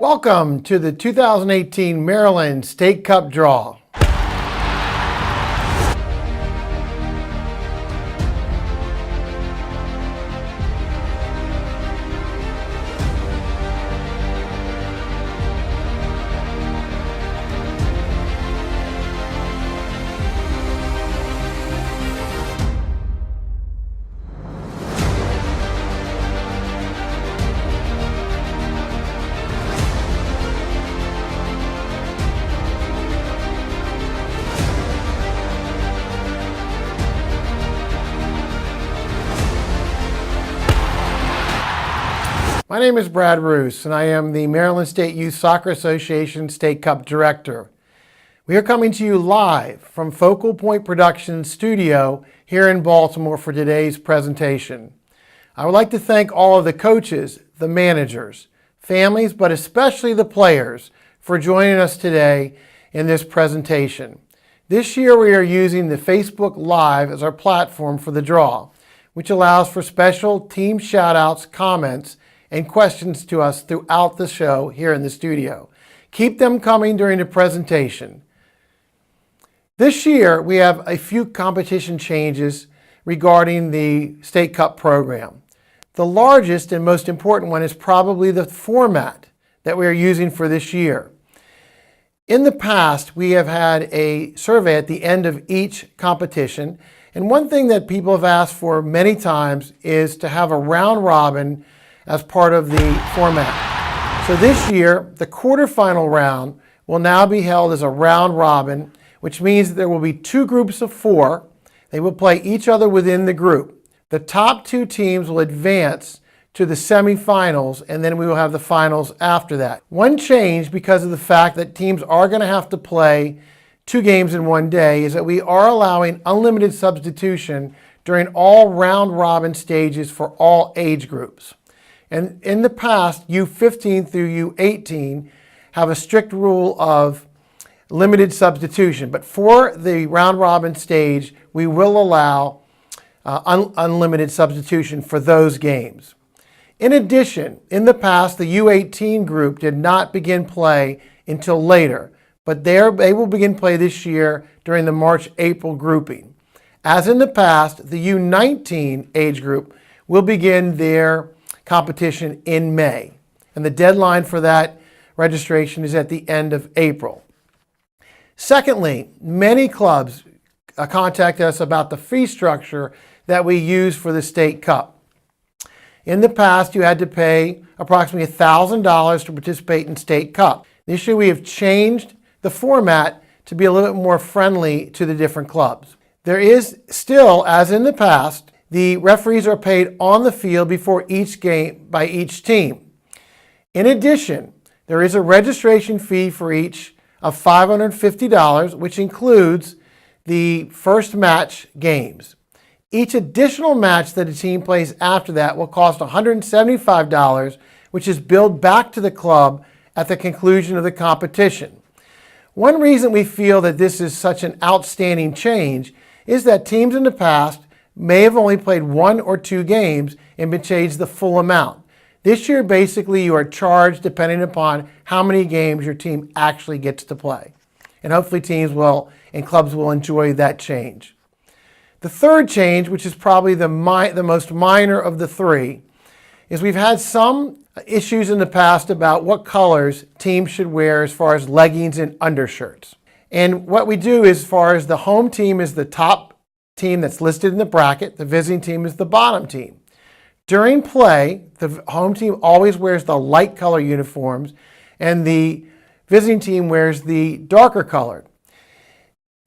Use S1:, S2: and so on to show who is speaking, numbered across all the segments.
S1: Welcome to the 2018 Maryland State Cup Draw. My name is Brad Roos, and I am the Maryland State Youth Soccer Association State Cup Director. We are coming to you live from Focal Point Productions studio here in Baltimore for today's presentation. I would like to thank all of the coaches, the managers, families, but especially the players for joining us today in this presentation. This year we are using the Facebook Live as our platform for the draw, which allows for special team shout-outs, comments, and questions to us throughout the show here in the studio. Keep them coming during the presentation. This year, we have a few competition changes regarding the State Cup program. The largest and most important one is probably the format that we are using for this year. In the past, we have had a survey at the end of each competition, and one thing that people have asked for many times is to have a round robin as part of the format. So this year, the quarterfinal round will now be held as a round robin, which means that there will be two groups of four. They will play each other within the group. The top two teams will advance to the semifinals, and then we will have the finals after that. One change, because of the fact that teams are going to have to play two games in one day, is that we are allowing unlimited substitution during all round robin stages for all age groups. And in the past, U15 through U18 have a strict rule of limited substitution. But for the round robin stage, we will allow unlimited substitution for those games. In addition, in the past, the U18 group did not begin play until later, but they will begin play this year during the March-April grouping. As in the past, the U19 age group will begin their competition in May, and the deadline for that registration is at the end of April. Secondly, many clubs contact us about the fee structure that we use for the State Cup. In the past, you had to pay approximately $1,000 to participate in State Cup. This year, we have changed the format to be a little bit more friendly to the different clubs. There is still, as in the past, the referees are paid on the field before each game by each team. In addition, there is a registration fee for each of $550, which includes the first match games. Each additional match that a team plays after that will cost $175, which is billed back to the club at the conclusion of the competition. One reason we feel that this is such an outstanding change is that teams in the past may have only played one or two games and been charged the full amount. This year, basically, you are charged depending upon how many games your team actually gets to play. And hopefully teams will and clubs will enjoy that change. The third change, which is probably the most minor of the three, is we've had some issues in the past about what colors teams should wear as far as leggings and undershirts. And what we do is, as far as the home team is the top team that's listed in the bracket, the visiting team is the bottom team. During play, the home team always wears the light color uniforms and the visiting team wears the darker colored.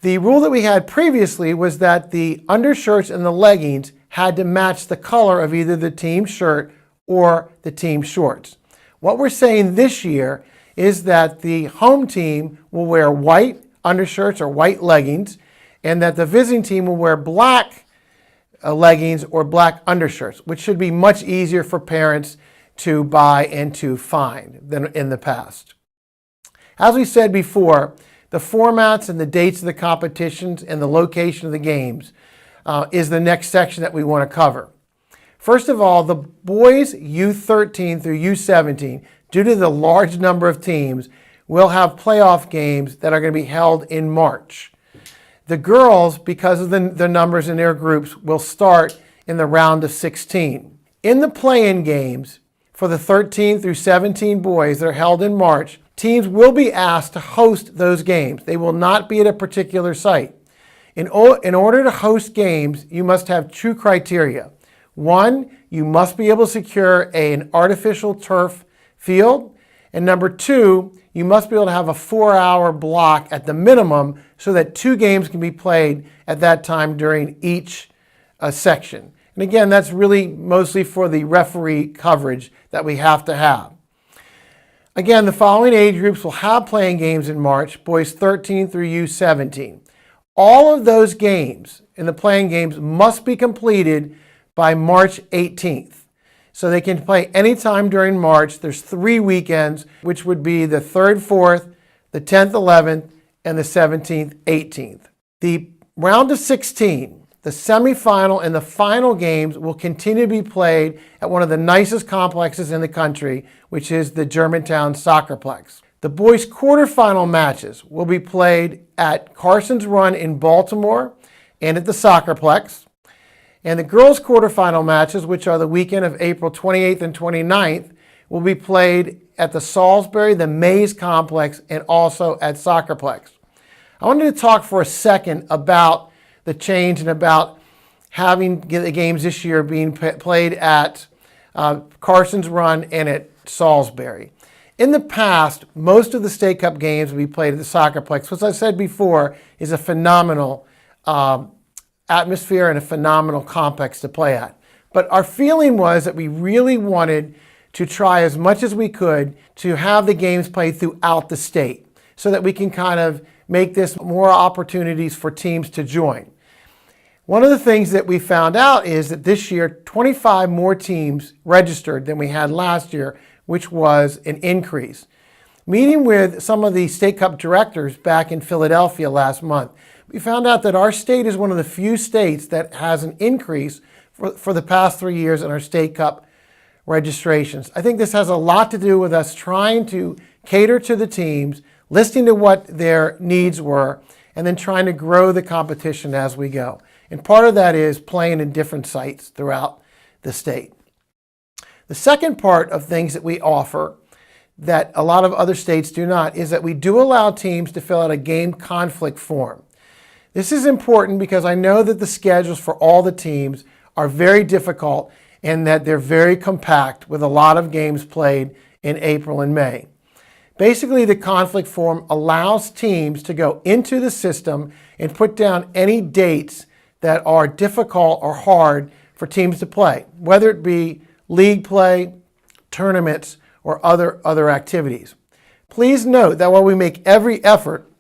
S1: The rule that we had previously was that the undershirts and the leggings had to match the color of either the team shirt or the team shorts. What we're saying this year is that the home team will wear white undershirts or white leggings, and that the visiting team will wear black leggings or black undershirts, which should be much easier for parents to buy and to find than in the past. As we said before, the formats and the dates of the competitions and the location of the games is the next section that we want to cover. First of all, the boys U13 through U17 due to the large number of teams, will have playoff games that are going to be held in March. The girls, because of the numbers in their groups, will start in the round of 16. In the play-in games for the 13 through 17 boys that are held in March, teams will be asked to host those games. They will not be at a particular site. In order to host games, you must have two criteria. One, you must be able to secure an artificial turf field. And number two, you must be able to have a 4-hour block at the minimum so that 2 games can be played at that time during each section. And again, that's really mostly for the referee coverage that we have to have. Again, the following age groups will have playing games in March, boys 13 through U17. All of those games in the playing games must be completed by March 18th. So they can play anytime during March. There's 3 weekends, which would be the 3rd, 4th, the 10th, 11th, and the 17th, 18th. The round of 16, the semifinal and the final games will continue to be played at one of the nicest complexes in the country, which is the Germantown Soccerplex. The boys' quarterfinal matches will be played at Carson's Run in Baltimore and at the Soccerplex. And the girls' quarterfinal matches, which are the weekend of April 28th and 29th, will be played at the Salisbury, the Mays Complex, and also at Soccerplex. I wanted to talk for a second about the change and about having the games this year being played at Carson's Run and at Salisbury. In the past, most of the State Cup games will be played at the Soccerplex, which I said before is a phenomenal atmosphere and a phenomenal complex to play at. But our feeling was that we really wanted to try as much as we could to have the games played throughout the state so that we can kind of make this more opportunities for teams to join. One of the things that we found out is that this year 25 more teams registered than we had last year, which was an increase. Meeting with some of the State Cup directors back in Philadelphia last month, we found out that our state is one of the few states that has an increase for the past 3 years in our State Cup registrations. I think this has a lot to do with us trying to cater to the teams, listening to what their needs were, and then trying to grow the competition as we go. And part of that is playing in different sites throughout the state. The second part of things that we offer that a lot of other states do not is that we do allow teams to fill out a game conflict form. This is important because I know that the schedules for all the teams are very difficult and that they're very compact with a lot of games played in April and May. Basically, the conflict form allows teams to go into the system and put down any dates that are difficult or hard for teams to play, whether it be league play, tournaments, or other activities. Please note that while we make every effort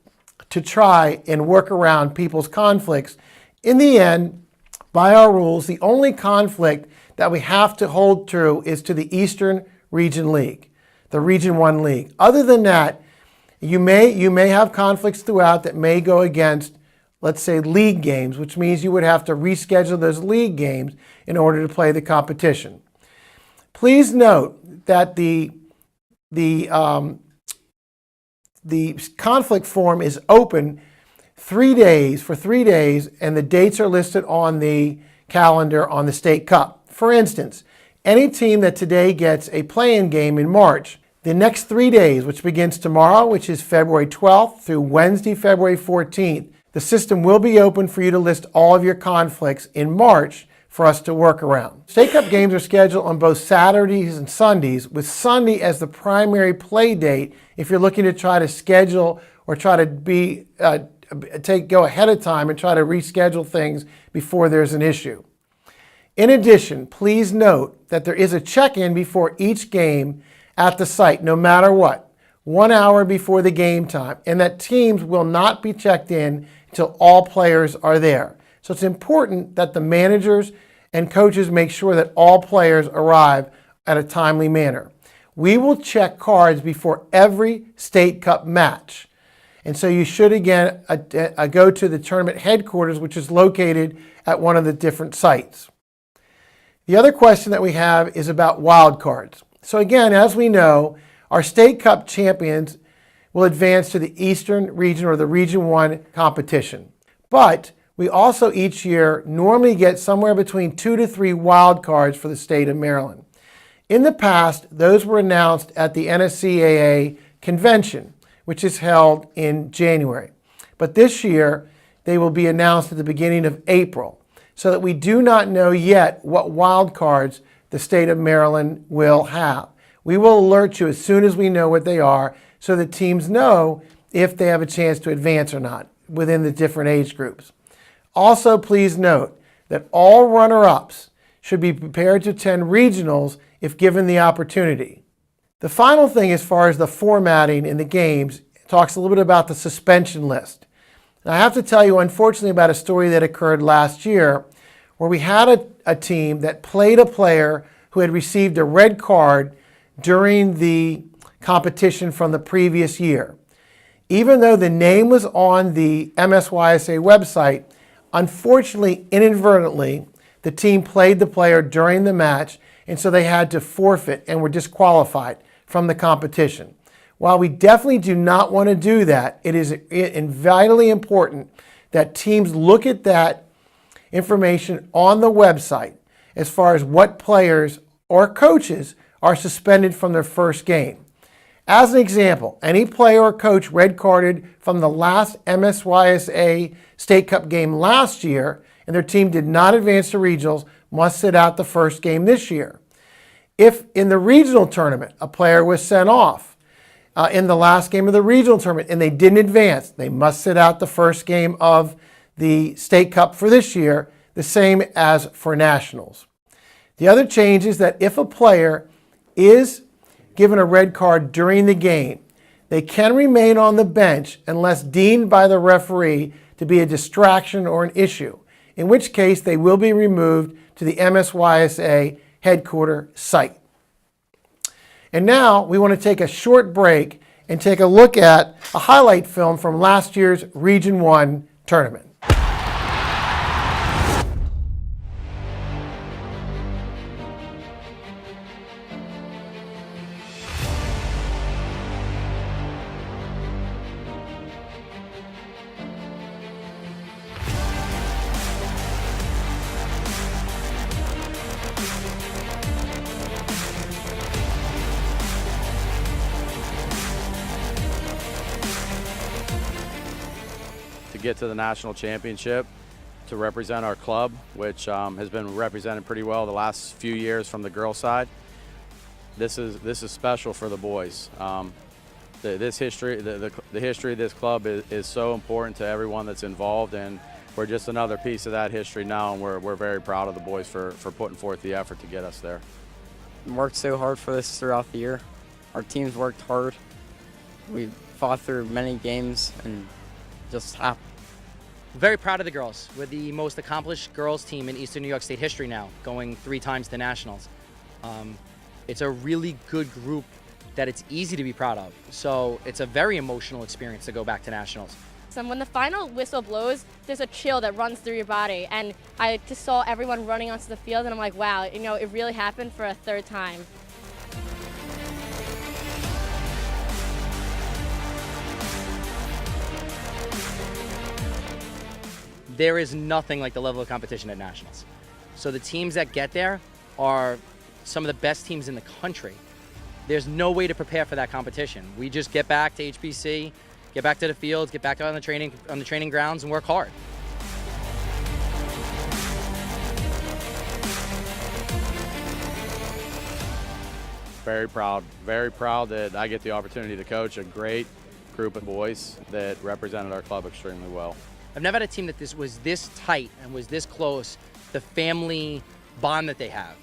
S1: to try and work around people's conflicts, in the end, by our rules, the only conflict that we have to hold true is to the Eastern Region League, the Region 1 League. Other than that, you may have conflicts throughout that may go against, let's say, league games, which means you would have to reschedule those league games in order to play the competition. Please note that the conflict form is open 3 days, for 3 days, and the dates are listed on the calendar on the State Cup. For instance, any team that today gets a play-in game in March, the next 3 days, which begins tomorrow, which is February 12th, through Wednesday, February 14th, the system will be open for you to list all of your conflicts in March for us to work around. State Cup games are scheduled on both Saturdays and Sundays, with Sunday as the primary play date if you're looking to try to schedule or try to go ahead of time and try to reschedule things before there's an issue. In addition, please note that there is a check-in before each game at the site, no matter what, 1 hour before the game time, and that teams will not be checked in until all players are there. So it's important that the managers and coaches make sure that all players arrive at a timely manner. We will check cards before every State Cup match. And so you should, again, go to the tournament headquarters, which is located at one of the different sites. The other question that we have is about wild cards. So again, as we know, Our State Cup champions will advance to the Eastern Region or the Region 1 competition. But we also each year normally get somewhere between 2 to 3 wild cards for the state of Maryland. In the past, those were announced at the MSYSA convention, which is held in January. But this year, they will be announced at the beginning of April, so that we do not know yet what wild cards the state of Maryland will have. We will alert you as soon as we know what they are, so that teams know if they have a chance to advance or not within the different age groups. Also, please note that all runner-ups should be prepared to attend regionals if given the opportunity. The final thing as far as the formatting in the games talks a little bit about the suspension list. And I have to tell you, unfortunately, about a story that occurred last year where we had a team that played a player who had received a red card during the competition from the previous year. Even though the name was on the MSYSA website, unfortunately, inadvertently, the team played the player during the match, and so they had to forfeit and were disqualified from the competition. While we definitely do not want to do that, it is vitally important that teams look at that information on the website as far as what players or coaches are suspended from their first game. As an example, any player or coach red carded from the last MSYSA State Cup game last year and their team did not advance to regionals must sit out the first game this year. If in the regional tournament a player was sent off in the last game of the regional tournament and they didn't advance, they must sit out the first game of the State Cup for this year, the same as for nationals. The other change is that if a player is given a red card during the game, they can remain on the bench unless deemed by the referee to be a distraction or an issue, in which case they will be removed to the MSYSA headquarters site. And now we want to take a short break and take a look at a highlight film from last year's Region 1 tournament.
S2: To get to the national championship, to represent our club, which has been represented pretty well the last few years from the girls' side. This is special for the boys. The history of this club is so important to everyone that's involved, and we're just another piece of that history now, and we're very proud of the boys for putting forth the effort to get us there.
S3: We worked so hard for this throughout the year. Our teams worked hard. We fought through many games and just happened.
S4: Very proud of the girls. We're the most accomplished girls team in Eastern New York State history now, going 3 times to nationals. It's a really good group that it's easy to be proud of. So it's a very emotional experience to go back to nationals.
S5: So when the final whistle blows, there's a chill that runs through your body. And I just saw everyone running onto the field and I'm like, wow, you know, it really happened for a 3rd time.
S4: There is nothing like the level of competition at nationals. So the teams that get there are some of the best teams in the country. There's no way to prepare for that competition. We just get back to HBC, get back to the fields, get back on the training grounds and work hard.
S2: Very proud that I get the opportunity to coach a great group of boys that represented our club extremely well.
S4: I've never had a team that was this tight and was this close, the family bond that they have.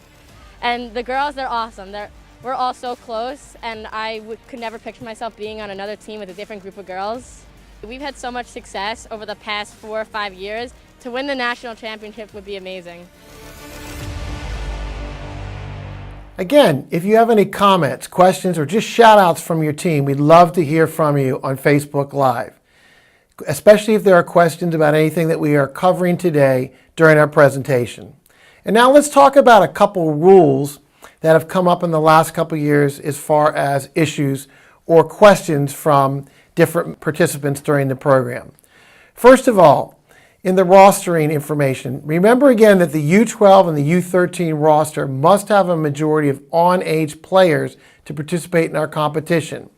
S5: And the girls, they're awesome. We're all so close, and I could never picture myself being on another team with a different group of girls. We've had so much success over the past 4 or 5 years. To win the national championship would be amazing.
S1: Again, if you have any comments, questions, or just shout-outs from your team, we'd love to hear from you on Facebook Live, especially if there are questions about anything that we are covering today during our presentation. And now let's talk about a couple rules that have come up in the last couple of years as far as issues or questions from different participants during the program. First of all, in the rostering information, remember again that the U12 and the U13 roster must have a majority of on-age players to participate in our competition.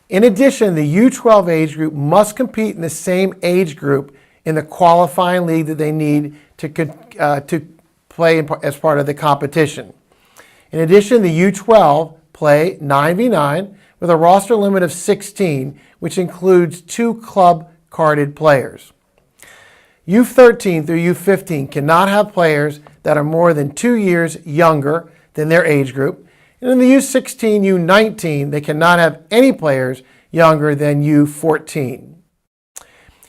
S1: In addition, the U12 age group must compete in the same age group in the qualifying league that they need to play as part of the competition. In addition, the U12 play 9v9 with a roster limit of 16, which includes 2 club-carded players. U13 through U15 cannot have players that are more than 2 years younger than their age group. And in the U16, U19, they cannot have any players younger than U14.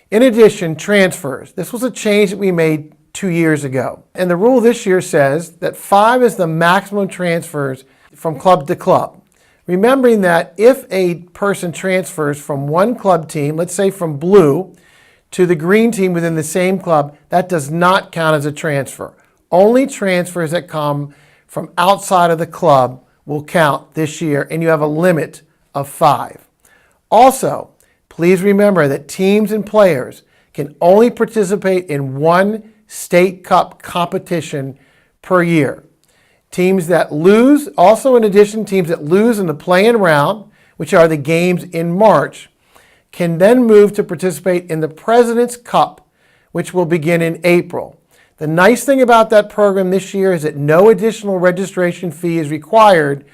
S1: In addition, transfers. This was a change that we made 2 years ago. And the rule this year says that 5 is the maximum transfers from club to club. Remembering that if a person transfers from one club team, let's say from blue, to the green team within the same club, that does not count as a transfer. Only transfers that come from outside of the club will count this year, and you have a limit of 5. Also, please remember that teams and players can only participate in one state cup competition per year. Teams that lose, also in addition, teams that lose in the play-in round, which are the games in March, can then move to participate in the President's Cup, which will begin in April. The nice thing about that program this year is that no additional registration fee is required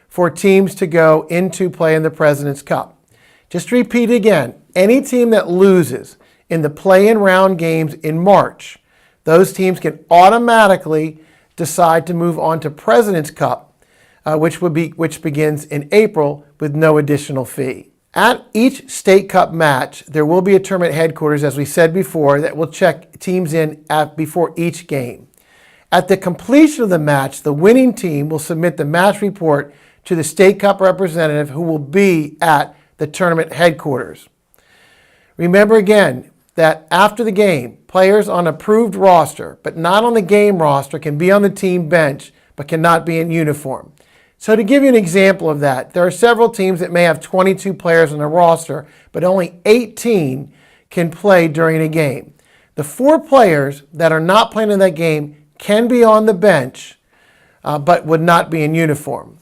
S1: for teams to go into play in the President's Cup. Just to repeat again, any team that loses in the play-in round games in March, those teams can automatically decide to move on to President's Cup, which begins in April with no additional fee. At each state cup match, there will be a tournament headquarters, as we said before, that will check teams in before each game. At the completion of the match, the winning team will submit the match report to the state cup representative who will be at the tournament headquarters. Remember again that after the game, players on approved roster, but not on the game roster, can be on the team bench, but cannot be in uniform. So to give you an example of that, there are several teams that may have 22 players on their roster, but only 18 can play during a game. The 4 players that are not playing in that game can be on the bench, but would not be in uniform.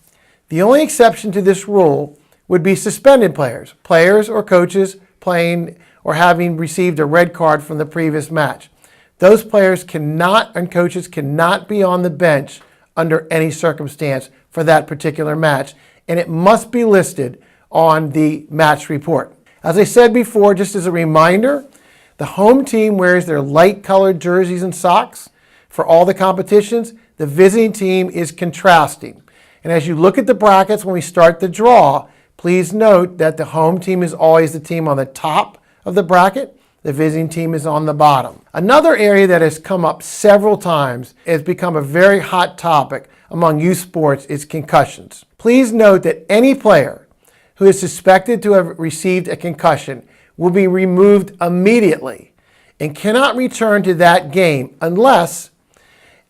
S1: The only exception to this rule would be suspended players, players or coaches playing or having received a red card from the previous match. Those players cannot and coaches cannot be on the bench under any circumstance for that particular match, and it must be listed on the match report. As I said before, just as a reminder, the home team wears their light colored jerseys and socks for all the competitions. The visiting team is contrasting. And as you look at the brackets when we start the draw, please note that the home team is always the team on the top of the bracket. The visiting team is on the bottom. Another area that has come up several times, has become a very hot topic among youth sports, is concussions. Please note that any player who is suspected to have received a concussion will be removed immediately and cannot return to that game unless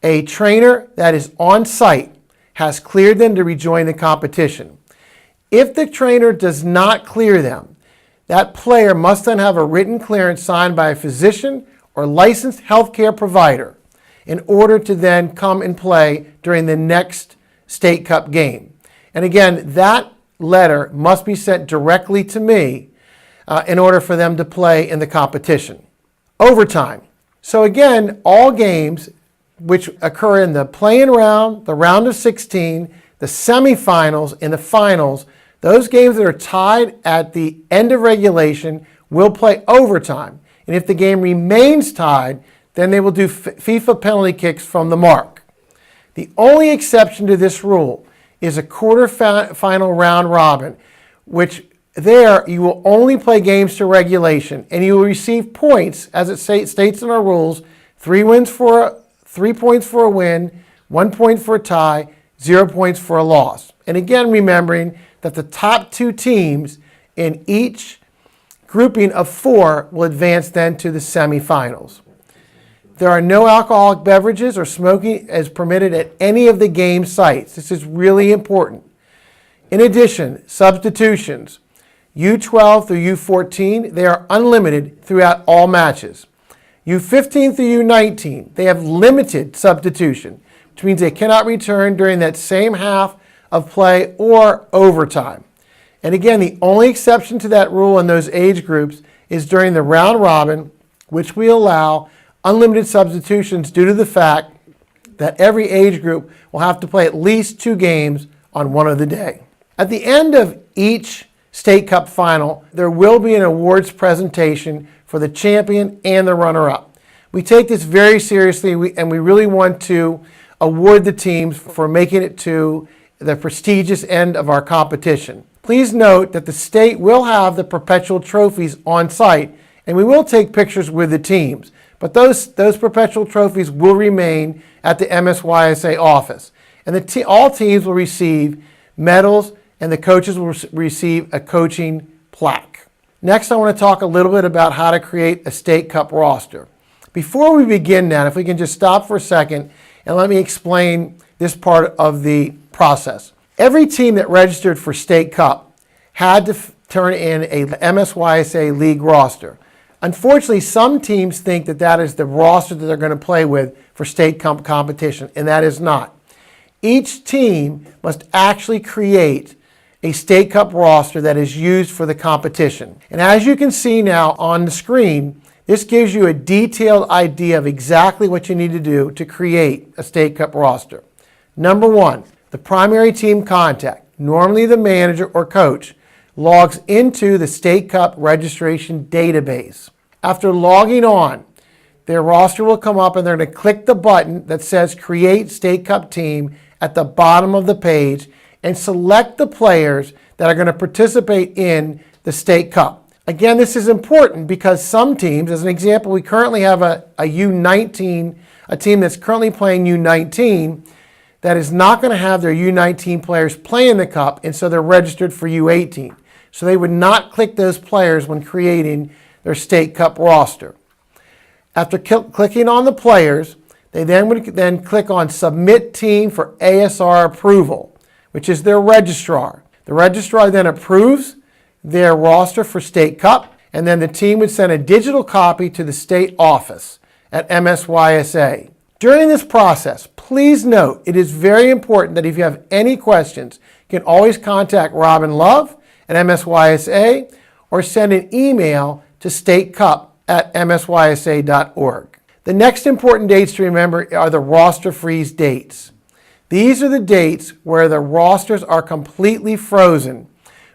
S1: a trainer that is on site has cleared them to rejoin the competition. If the trainer does not clear them, that player must then have a written clearance signed by a physician or licensed healthcare provider in order to then come and play during the next state cup game. And again, that letter must be sent directly to me in order for them to play in the competition. Overtime. So again, all games which occur in the play-in round, the round of 16, the semifinals, and the finals, those games that are tied at the end of regulation will play overtime. And if the game remains tied, then they will do FIFA penalty kicks from the mark. The only exception to this rule is a quarterfinal round robin, which there you will only play games to regulation, and you will receive points, as it states in our rules, 3 points for a win, 1 point for a tie, 0 points for a loss. And again, remembering that the top 2 teams in each grouping of 4 will advance then to the semifinals. There are no alcoholic beverages or smoking is permitted at any of the game sites. This is really important. In addition, substitutions, U12 through U14, they are unlimited throughout all matches. U15 through U19, they have limited substitution, which means they cannot return during that same half of play or overtime. And again, the only exception to that rule in those age groups is during the round robin, which we allow unlimited substitutions due to the fact that every age group will have to play at least 2 games on one of the day. At the end of each State Cup final, there will be an awards presentation for the champion and the runner-up. We take this very seriously, and we really want to award the teams for making it to the prestigious end of our competition. Please note that the state will have the perpetual trophies on site, and we will take pictures with the teams. But those perpetual trophies will remain at the MSYSA office. And all teams will receive medals, and the coaches will receive a coaching plaque. Next, I want to talk a little bit about how to create a State Cup roster. Before we begin that, if we can just stop for a second and let me explain this part of the process. Every team that registered for State Cup had to turn in a MSYSA league roster. Unfortunately, some teams think that that is the roster that they're going to play with for State Cup competition, and that is not. Each team must actually create a State Cup roster that is used for the competition. And as you can see now on the screen, this gives you a detailed idea of exactly what you need to do to create a State Cup roster. Number 1, the primary team contact, normally the manager or coach, logs into the State Cup registration database. After logging on, their roster will come up and they're going to click the button that says Create State Cup Team at the bottom of the page and select the players that are going to participate in the State Cup. Again, this is important because some teams, as an example, we currently have a U19, a team that's currently playing U19 that is not going to have their U19 players play in the Cup, and so they're registered for U18. So they would not click those players when creating their State Cup roster. After clicking on the players, they would click on Submit Team for ASR approval, which is their registrar. The registrar then approves their roster for State Cup, and then the team would send a digital copy to the state office at MSYSA. During this process, please note it is very important that if you have any questions, you can always contact Robin Love at MSYSA or send an email to statecup@msysa.org. The next important dates to remember are the roster freeze dates. These are the dates where the rosters are completely frozen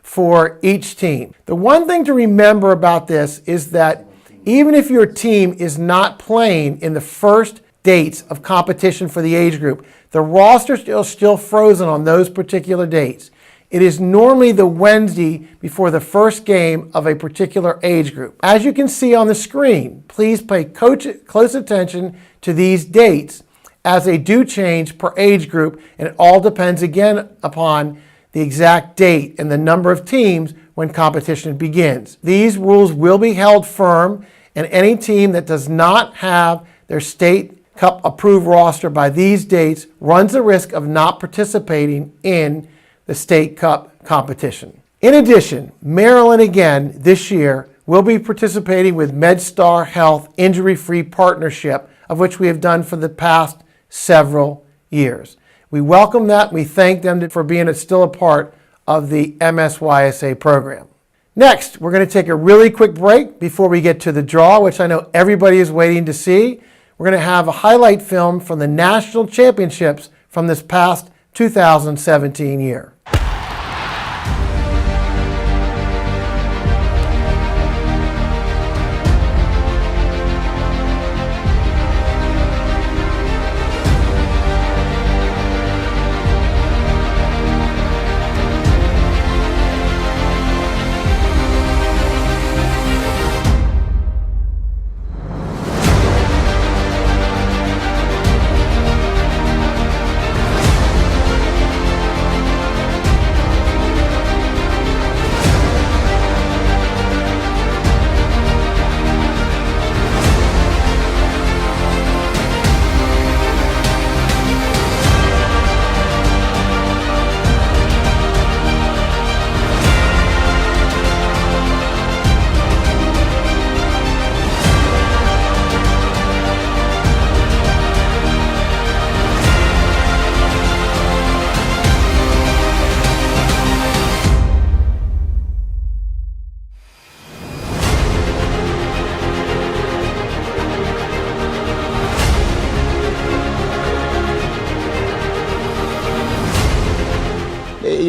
S1: for each team. The one thing to remember about this is that even if your team is not playing in the first dates of competition for the age group, the roster is still frozen on those particular dates. It is normally the Wednesday before the first game of a particular age group. As you can see on the screen, please pay close attention to these dates as they do change per age group, and it all depends again upon the exact date and the number of teams when competition begins. These rules will be held firm, and any team that does not have their State Cup approved roster by these dates runs the risk of not participating in the State Cup competition. In addition, Maryland again this year will be participating with MedStar Health Injury-Free Partnership, of which we have done for the past several years. We welcome that. We thank them for being still a part of the MSYSA program. Next, we're going to take a really quick break before we get to the draw, which I know everybody is waiting to see. We're going to have a highlight film from the national championships from this past 2017 year.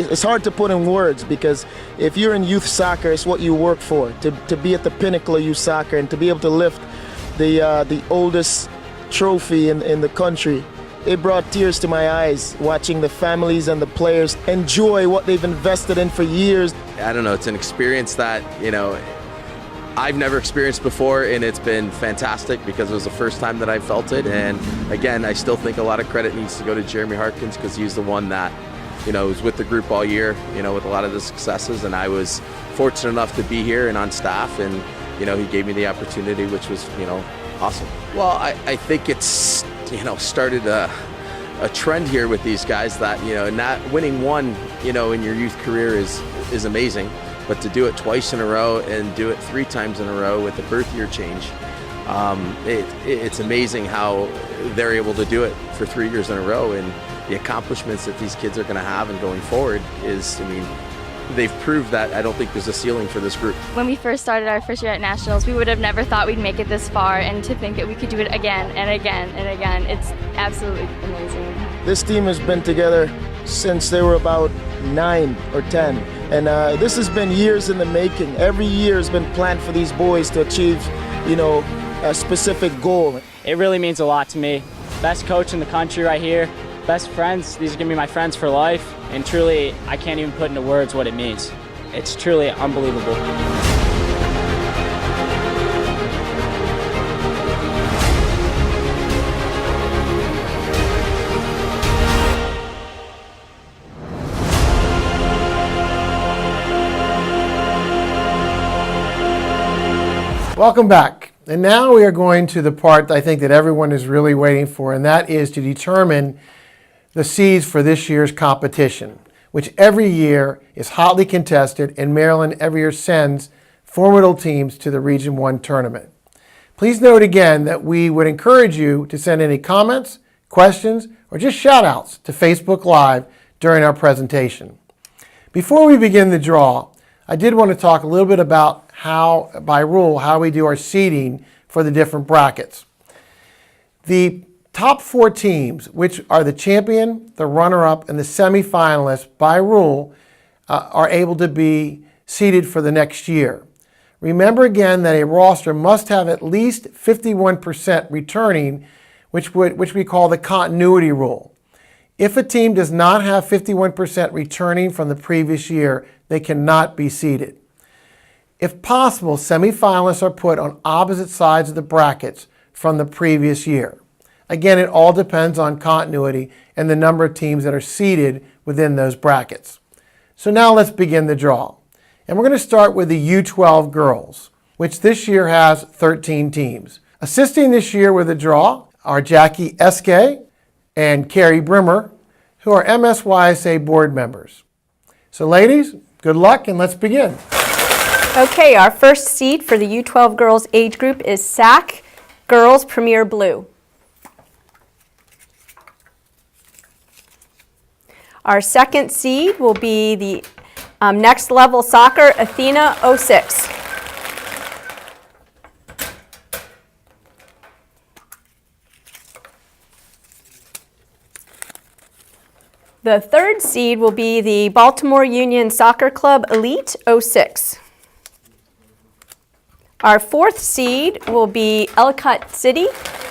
S6: it's hard to put in words, because if you're in youth soccer, it's what you work for, to be at the pinnacle of youth soccer and to be able to lift the oldest trophy in the country. It brought tears to my eyes watching the families and the players enjoy what they've invested in for years.
S7: I don't know, it's an experience that, you know, I've never experienced before, and it's been fantastic because it was the first time that I felt it. And again, I still think a lot of credit needs to go to Jeremy Harkins, because he's the one that, you know, was with the group all year, you know, with a lot of the successes. And I was fortunate enough to be here and on staff, and, you know, he gave me the opportunity, which was, you know, awesome. Well, I think it's, you know, started a trend here with these guys that, you know, not winning one, you know, in your youth career is amazing. But to do it twice in a row and do it 3 times in a row with the birth year change, it's amazing how they're able to do it for 3 years in a row. And the accomplishments that these kids are going to have and going forward is, I mean, they've proved that I don't think there's a ceiling for this group.
S8: When we first started our first year at Nationals, we would have never thought we'd make it this far, and to think that we could do it again and again and again, it's absolutely amazing.
S6: This team has been together since they were about 9 or 10. And this has been years in the making. Every year has been planned for these boys to achieve, you know, a specific goal.
S9: It really means a lot to me. Best coach in the country right here. Best friends. These are going to be my friends for life. And truly, I can't even put into words what it means. It's truly unbelievable.
S1: Welcome back. And now we are going to the part I think that everyone is really waiting for, and that is to determine the seeds for this year's competition, which every year is hotly contested, and Maryland every year sends formidable teams to the Region 1 tournament. Please note again that we would encourage you to send any comments, questions, or just shout-outs to Facebook Live during our presentation. Before we begin the draw, I did want to talk a little bit about how, by rule, how we do our seeding for the different brackets. The top 4 teams, which are the champion, the runner-up, and the semifinalists, by rule, are able to be seeded for the next year. Remember again that a roster must have at least 51% returning, which we call the continuity rule. If a team does not have 51% returning from the previous year, they cannot be seeded. If possible, semifinalists are put on opposite sides of the brackets from the previous year. Again, it all depends on continuity and the number of teams that are seeded within those brackets. So now let's begin the draw. And we're going to start with the U12 girls, which this year has 13 teams. Assisting this year with the draw are Jackie Eske and Carrie Brimmer, who are MSYSA board members. So ladies, good luck, and let's begin.
S10: Okay, our first seed for the U12 girls age group is SAC Girls Premier Blue. Our second seed will be the Next Level Soccer Athena 06. The third seed will be the Baltimore Union Soccer Club Elite 06. Our fourth seed will be Ellicott City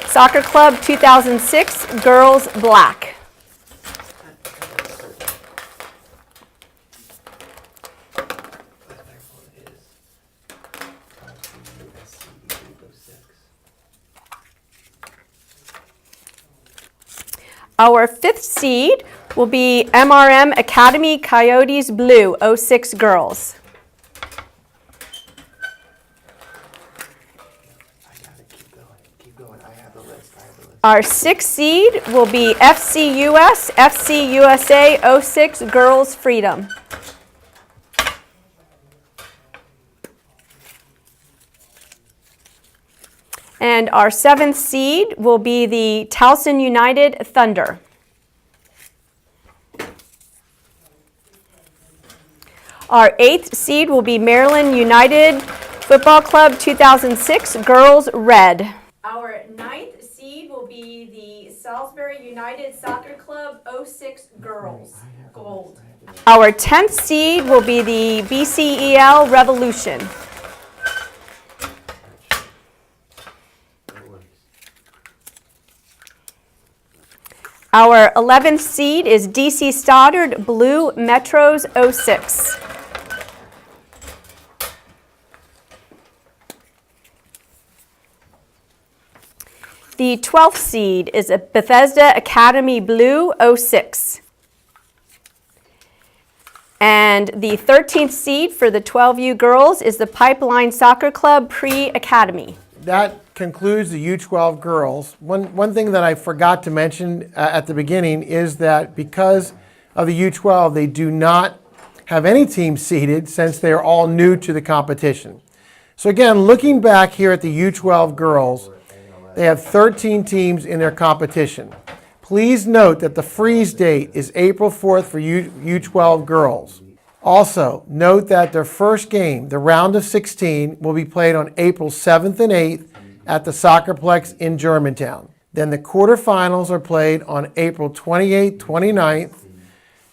S10: Soccer Club 2006 Girls Black. Our fifth seed will be MRM Academy Coyotes Blue 06 Girls. Our sixth seed will be FCUS FC USA 06 Girls Freedom. And our seventh seed will be the Towson United Thunder. Our eighth seed will be Maryland United Football Club 2006 Girls Red. Our ninth seed will be the Salisbury United Soccer Club 06 Girls Gold. Our 10th seed will be the BCEL Revolution. Our 11th seed is DC Stoddard Blue Metros 06. The 12th seed is a Bethesda Academy Blue 06. And the 13th seed for the 12U girls is the Pipeline Soccer Club Pre-Academy.
S1: That concludes the U12 girls. One thing that I forgot to mention at the beginning is that because of the U12, they do not have any teams seeded since they are all new to the competition. So again, looking back here at the U12 girls, they have 13 teams in their competition. Please note that the freeze date is April 4th for U12 girls. Also, note that their first game, the round of 16, will be played on April 7th and 8th at the Soccerplex in Germantown. Then the quarterfinals are played on April 28th, 29th,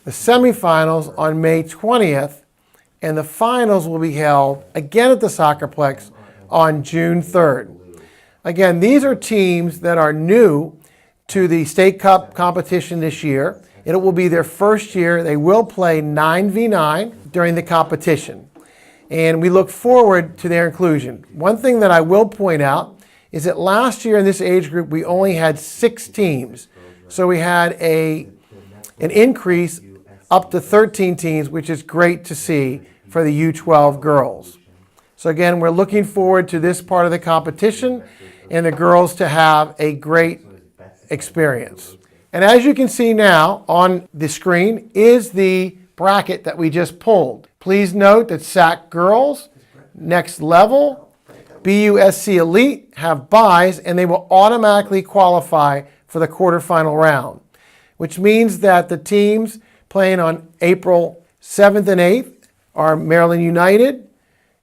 S1: the semifinals on May 20th, and the finals will be held again at the Soccerplex on June 3rd. Again, these are teams that are new to the State Cup competition this year. It will be their first year. They will play 9v9 during the competition. And we look forward to their inclusion. One thing that I will point out is that last year in this age group, we only had 6 teams. So we had an increase up to 13 teams, which is great to see for the U12 girls. So again, we're looking forward to this part of the competition and the girls to have a great experience. And as you can see now on the screen is the bracket that we just pulled. Please note that SAC girls, next level, BUSC Elite have buys and they will automatically qualify for the quarterfinal round, which means that the teams playing on April 7th and 8th are Maryland United,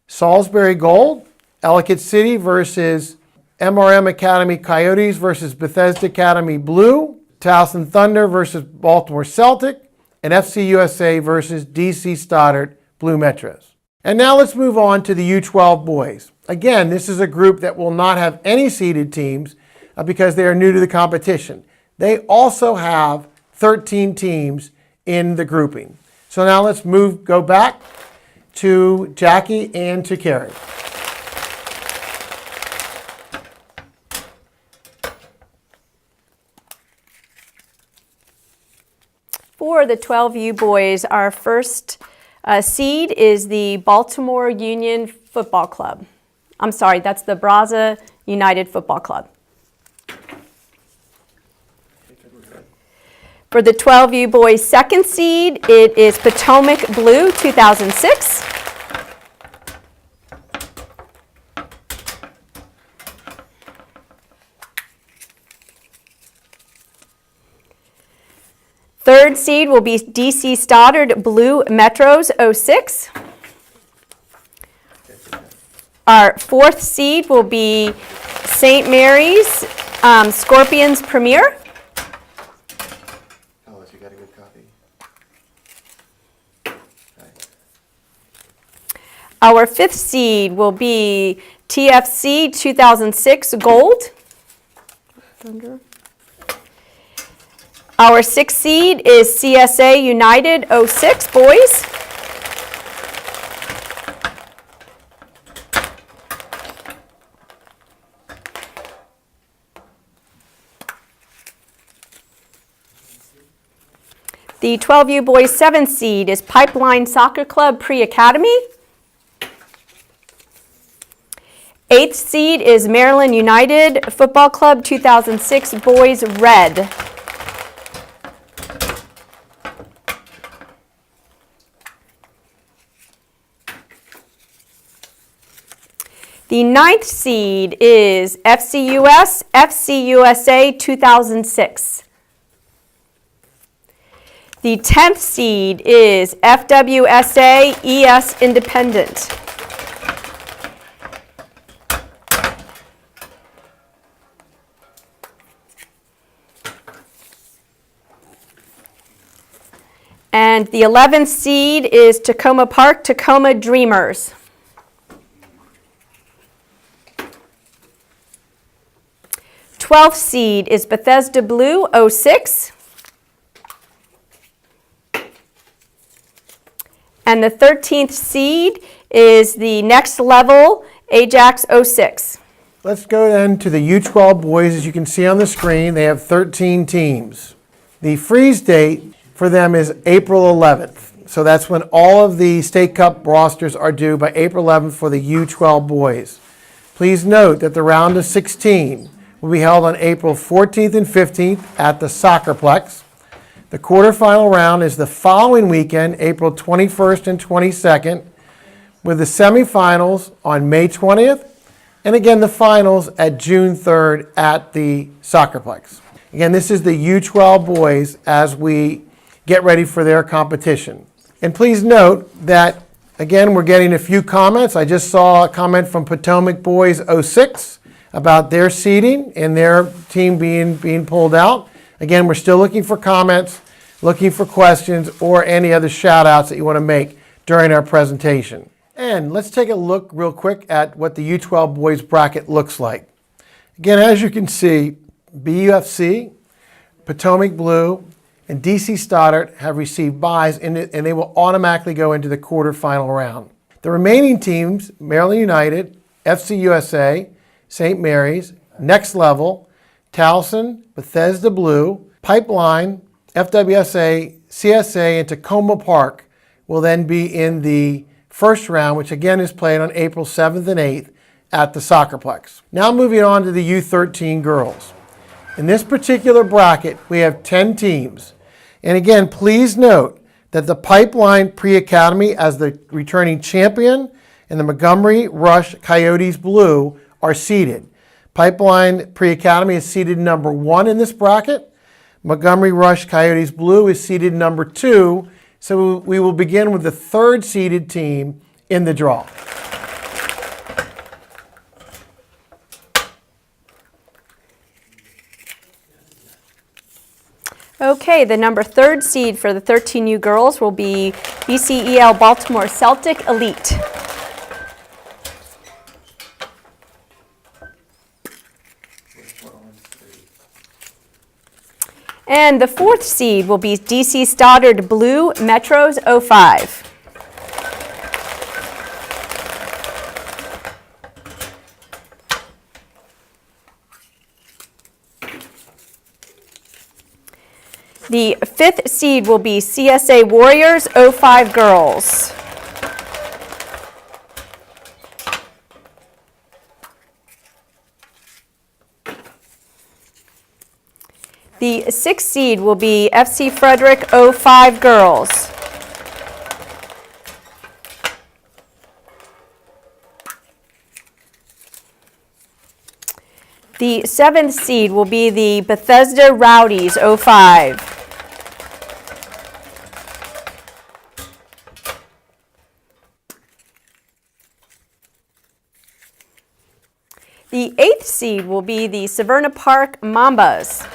S1: Salisbury Gold, Ellicott City versus MRM Academy Coyotes versus Bethesda Academy Blue, Towson Thunder versus Baltimore Celtic, and FC USA versus DC Stoddard Blue Metros. And now let's move on to the U12 boys. Again, this is a group that will not have any seeded teams because they are new to the competition. They also have 13 teams in the grouping. So now let's go back to Jackie and to Carrie.
S10: For the 12U boys, our first seed is the Baltimore Union Football Club. I'm sorry, that's the Brazza United Football Club. For the 12U boys' second seed, it is Potomac Blue 2006. Third seed will be DC Stoddard Blue Metros 06. Our fourth seed will be St. Mary's Scorpions Premier.
S11: Alice, you got a good copy?
S10: Our fifth seed will be TFC 2006 Gold. Thunder. Our sixth seed is CSA United 06 Boys. The 12U Boys 7th seed is Pipeline Soccer Club Pre-Academy. 8th seed is Maryland United Football Club 2006 Boys Red. The 9th seed is FCUS FCUSA 2006. The 10th seed is FWSA ES Independent. And And the 11th seed is Tacoma Park, Tacoma Dreamers. '12th seed is Bethesda Blue, 06. And the 13th seed is the Next Level, Ajax, 06.
S1: Let's go then to the U12 boys. As you can see on the screen, they have 13 teams. The freeze date for them is April 11th. So that's when all of the State Cup rosters are due, by April 11th for the U12 boys. Please note that the round of 16 will be held on April 14th and 15th at the Soccerplex. The quarterfinal round is the following weekend, April 21st and 22nd, with the semifinals on May 20th, and again the finals at June 3rd at the Soccerplex. Again, this is the U12 boys as we get ready for their competition. And please note that, again, we're getting a few comments. I just saw a comment from Potomac Boys 06 about their seeding and their team being pulled out. Again, we're still looking for comments, looking for questions, or any other shout outs that you want to make during our presentation. And let's take a look real quick at what the U12 boys bracket looks like. Again, as you can see, BUFC, Potomac Blue, and DC Stoddard have received byes, and they will automatically go into the quarterfinal round. The remaining teams, Maryland United, FC USA, St. Mary's, Next Level, Towson, Bethesda Blue, Pipeline, FWSA, CSA, and Tacoma Park will then be in the first round, which again is played on April 7th and 8th at the Soccerplex. Now moving on to the U13 girls. In this particular bracket, we have 10 teams. And again, please note that the Pipeline Pre-Academy as the returning champion and the Montgomery Rush Coyotes Blue are seeded. Pipeline Pre-Academy is seeded number 1 in this bracket. Montgomery Rush Coyotes Blue is seeded number 2. So we will begin with the 3rd seeded team in the draw.
S10: Okay, the number 3rd seed for the 13U girls will be BCEL Baltimore Celtic Elite. And the 4th seed will be DC Stoddard Blue Metros 05. The 5th seed will be CSA Warriors 05 Girls. The 6th seed will be FC Frederick 05 Girls. The 7th seed will be the Bethesda Rowdies 05. The 8th seed will be the Severna Park Mambas.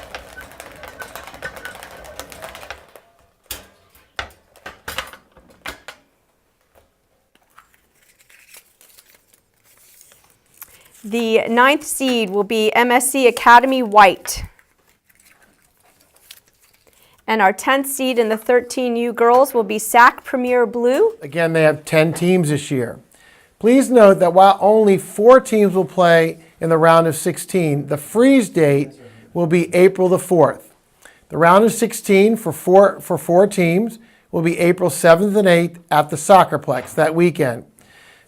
S10: The 9th seed will be MSC Academy White. And our 10th seed in the 13U girls will be SAC Premier Blue.
S1: Again, they have 10 teams this year. Please note that while only 4 teams will play in the round of 16, the freeze date will be April the 4th. The round of 16 for four teams will be April 7th and 8th at the Soccerplex that weekend.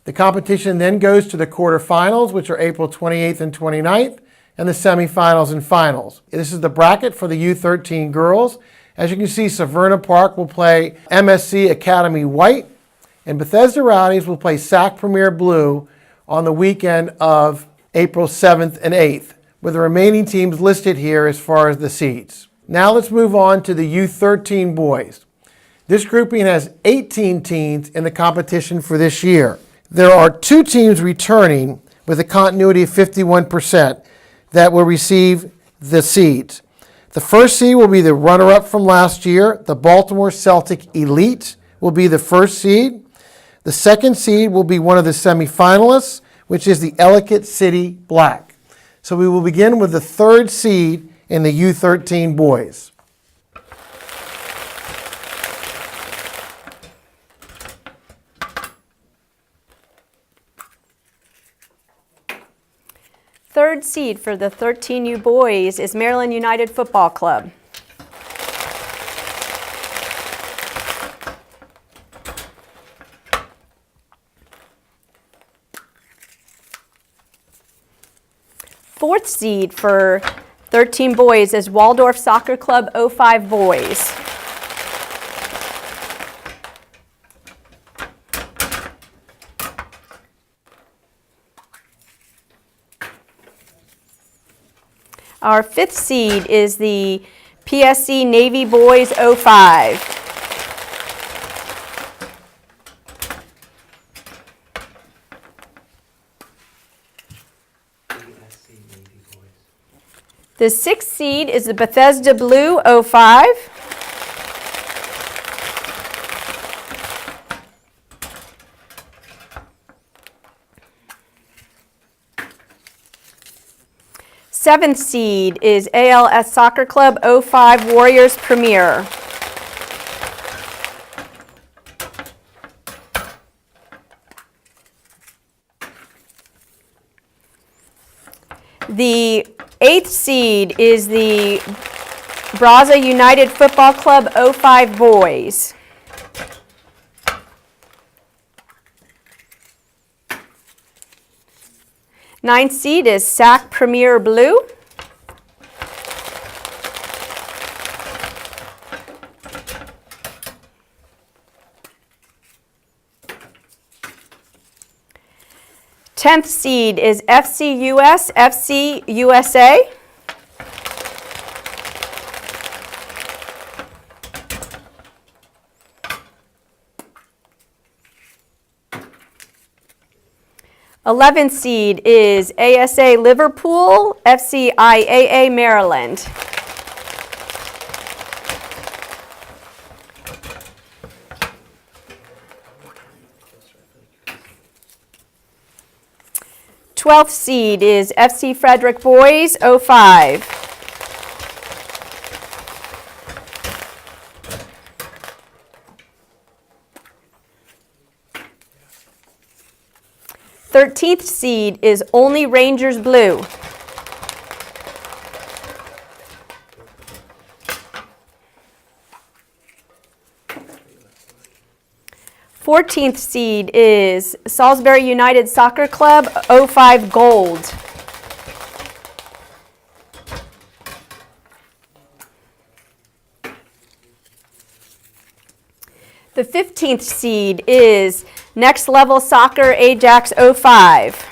S1: The competition then goes to the quarterfinals, which are April 28th and 29th, and the semifinals and finals. This is the bracket for the U13 girls. As you can see, Severna Park will play MSC Academy White, and Bethesda Rowdies will play SAC Premier Blue on the weekend of April 7th and 8th, with the remaining teams listed here as far as the seeds. Now let's move on to the U13 boys. This grouping has 18 teams in the competition for this year. There are 2 teams returning with a continuity of 51% that will receive the seeds. The first seed will be the runner-up from last year. The Baltimore Celtic Elite will be the first seed. The second seed will be one of the semifinalists, which is the Ellicott City Black. So we will begin with the third seed in the U13 boys.
S10: Third seed for the 13U boys is Maryland United Football Club. Fourth seed for 13 boys is Waldorf Soccer Club 05 boys. Our fifth seed is the PSC Navy Boys 05. The sixth seed is the Bethesda Blue 05. Seventh seed is ALS Soccer Club 05 Warriors Premier. The eighth seed is the Brazza United Football Club 05 Boys. Ninth seed is SAC Premier Blue. Tenth seed is FCUS FC USA. Eleventh seed is ASA Liverpool FC IAA Maryland. Twelfth seed is FC Frederick Boys 05. Thirteenth seed is Only Rangers Blue. Fourteenth seed is Salisbury United Soccer Club 05 Gold. The 15th seed is Next Level Soccer Ajax 05.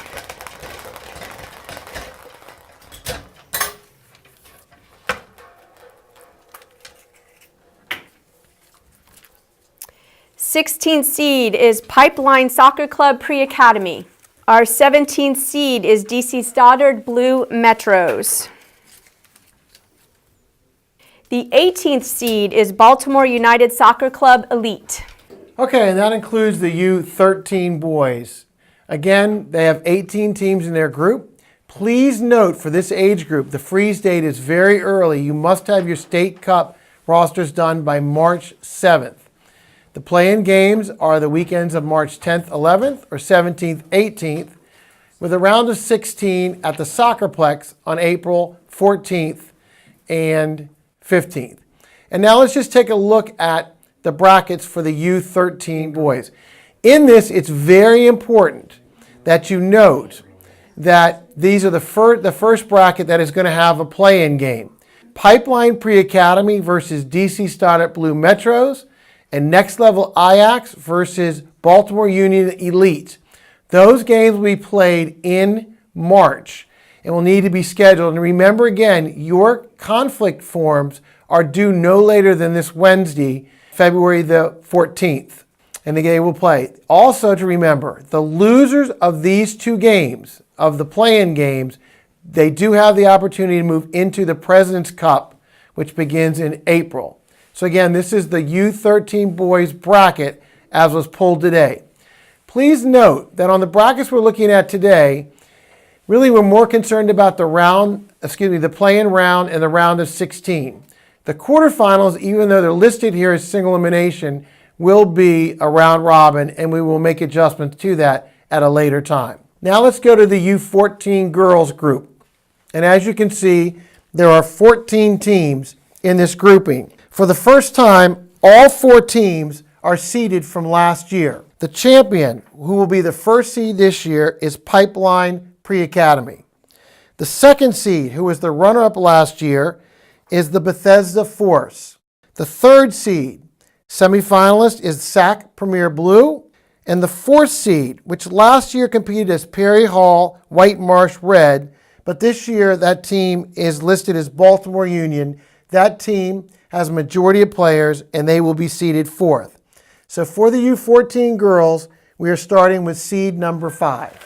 S10: Sixteenth seed is Pipeline Soccer Club Pre-Academy. Our 17th seed is DC Stoddard Blue Metros. The 18th seed is Baltimore United Soccer Club Elite.
S1: Okay, and that includes the U13 boys. Again, they have 18 teams in their group. Please note for this age group, the freeze date is very early. You must have your state cup rosters done by March 7th. The play-in games are the weekends of March 10th, 11th, or 17th, 18th, with a round of 16 at the Soccerplex on April 14th and 15th. And now let's just take a look at the brackets for the U13 boys. In this, it's very important that you note that these are the first bracket that is going to have a play-in game. Pipeline Pre-Academy versus DC Stoddard Blue Metros, and Next Level Ajax versus Baltimore Union Elite. Those games will be played in March and will need to be scheduled. And remember again, your conflict forms are due no later than this Wednesday, February the 14th, and the game will play. Also to remember, the losers of these two games, of the play-in games, they do have the opportunity to move into the President's Cup, which begins in April. So again, this is the U13 boys bracket as was pulled today. Please note that on the brackets we're looking at today, really we're more concerned about the play-in round and the round of 16. The quarterfinals, even though they're listed here as single elimination, will be a round robin, and we will make adjustments to that at a later time. Now let's go to the U14 girls group. And as you can see, there are 14 teams in this grouping. For the first time, all 4 teams are seeded from last year. The champion, who will be the first seed this year, is Pipeline Pre-Academy. The second seed, who was the runner-up last year, is the Bethesda Force. The third seed, semifinalist, is SAC Premier Blue. And the fourth seed, which last year competed as Perry Hall White Marsh Red, but this year that team is listed as Baltimore Union. That team has a majority of players, and they will be seeded 4th. So for the U14 girls, we are starting with seed number 5.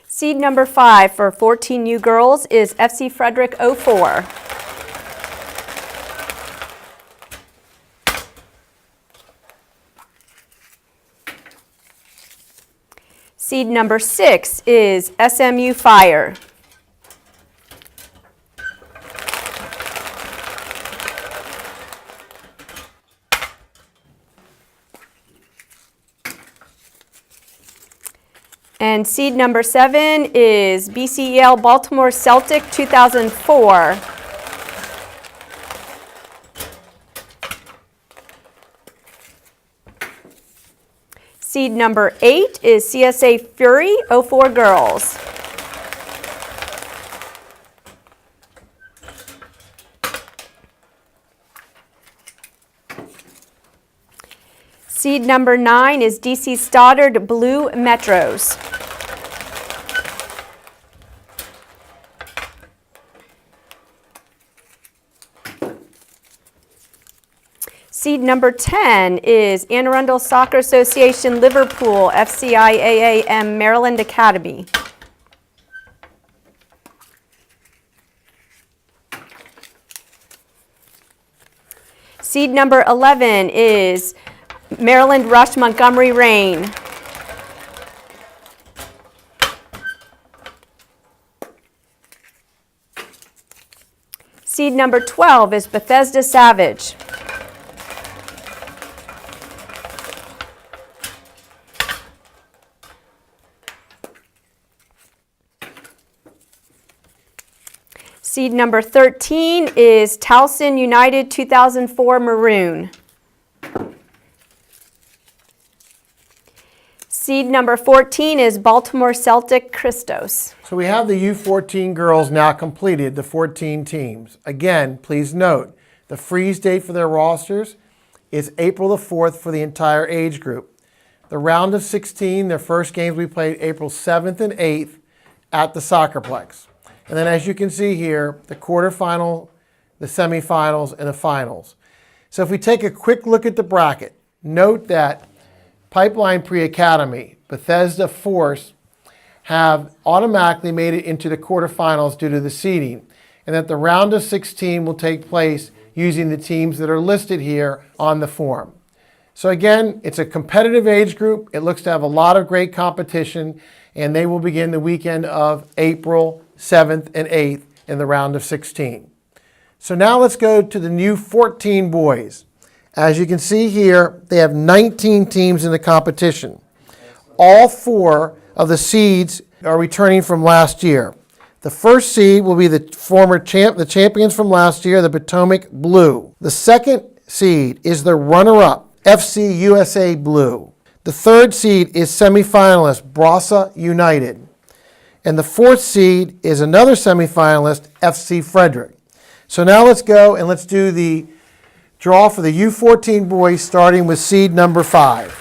S10: Seed number 5 for 14U girls is FC Frederick 04. Seed number 6 is SMU Fire. And seed number 7 is BCEL Baltimore Celtic 2004. Seed number 8 is CSA Fury 04 Girls. Seed number 9 is DC Stoddard Blue Metros. Seed number 10 is Anne Arundel Soccer Association Liverpool FCIAAM Maryland Academy. Seed number 11 is Maryland Rush Montgomery Reign. Seed number 12 is Bethesda Savage. Seed number 13 is Towson United 2004 Maroon. Seed number 14 is Baltimore Celtic Christos.
S1: So we have the U14 girls now completed, the 14 teams. Again, please note, the freeze date for their rosters is April the 4th for the entire age group. The round of 16, their first games we played April 7th and 8th at the Soccerplex. And then as you can see here, the quarterfinal, the semifinals, and the finals. So if we take a quick look at the bracket, note that Pipeline Pre-Academy, Bethesda Force have automatically made it into the quarterfinals due to the seeding, and that the round of 16 will take place using the teams that are listed here on the form. So again, it's a competitive age group. It looks to have a lot of great competition, and they will begin the weekend of April 7th and 8th in the round of 16. So now let's go to the new 14 boys. As you can see here, they have 19 teams in the competition. All 4 of the seeds are returning from last year. The first seed will be the champions from last year, the Potomac Blue. The second seed is the runner-up, FC USA Blue. The third seed is semifinalist, Brasa United. And the fourth seed is another semifinalist, FC Frederick. So now let's go and let's do the draw for the U14 boys, starting with seed number 5.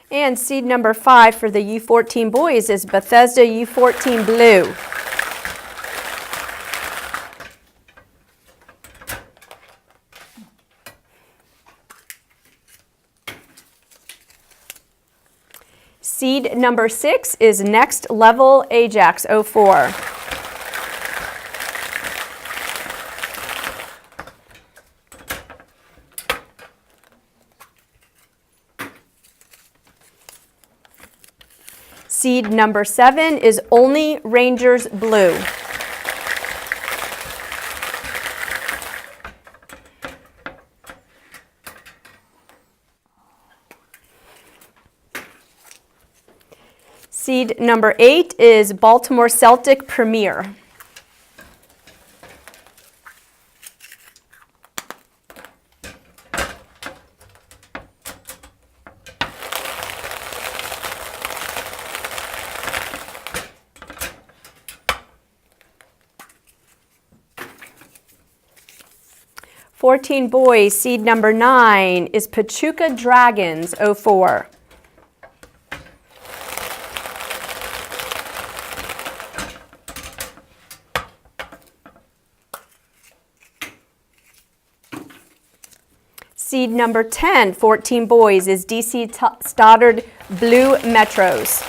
S10: And seed number 5 for the U14 boys is Bethesda U14 Blue. number 6 is Next Level Ajax 04. Seed number 7 is Only Rangers Blue. Seed number 8 is Baltimore Celtic Premier. '14 boys, seed number 9 is Pachuca Dragons 04. Seed number 10, 14 boys, is DC Stoddard Blue Metros.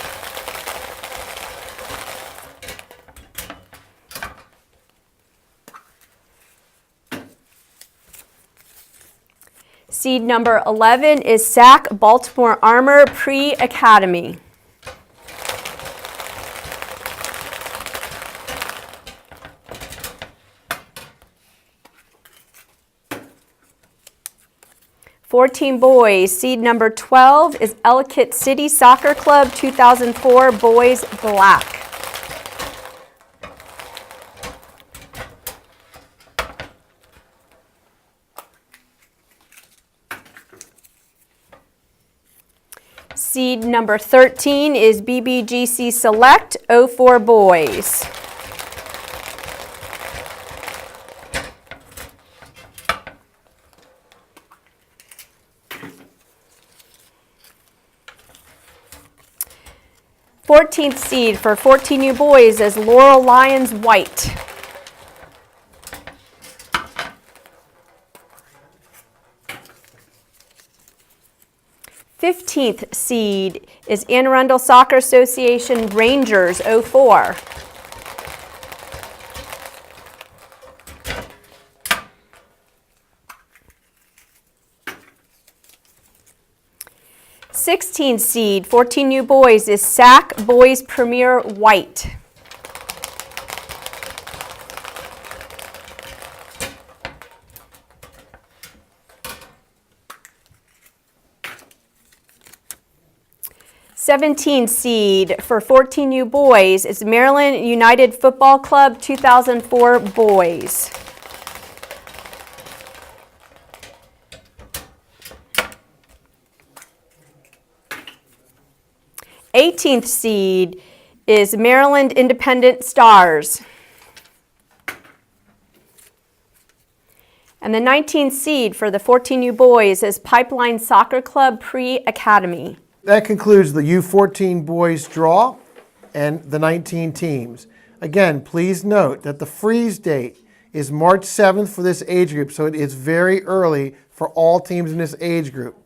S10: Seed number 11 is SAC Baltimore Armor Pre-Academy. '14 boys, seed number 12 is Ellicott City Soccer Club 2004 Boys Black. Seed number 13 is BBGC Select 04 Boys. '14th seed for 14U boys is Laurel Lions White. '15th seed is Anne Arundel Soccer Association Rangers 04. '16 seed, 14U boys, is SAC Boys Premier White. '17 seed for 14U boys is Maryland United Football Club 2004 Boys. '18th seed is Maryland Independent Stars. And the 19th seed for the 14U boys is Pipeline Soccer Club Pre-Academy.
S1: That concludes the U14 boys draw and the 19 teams. Again, please note that the freeze date is March 7th for this age group, so it is very early for all teams in this age group.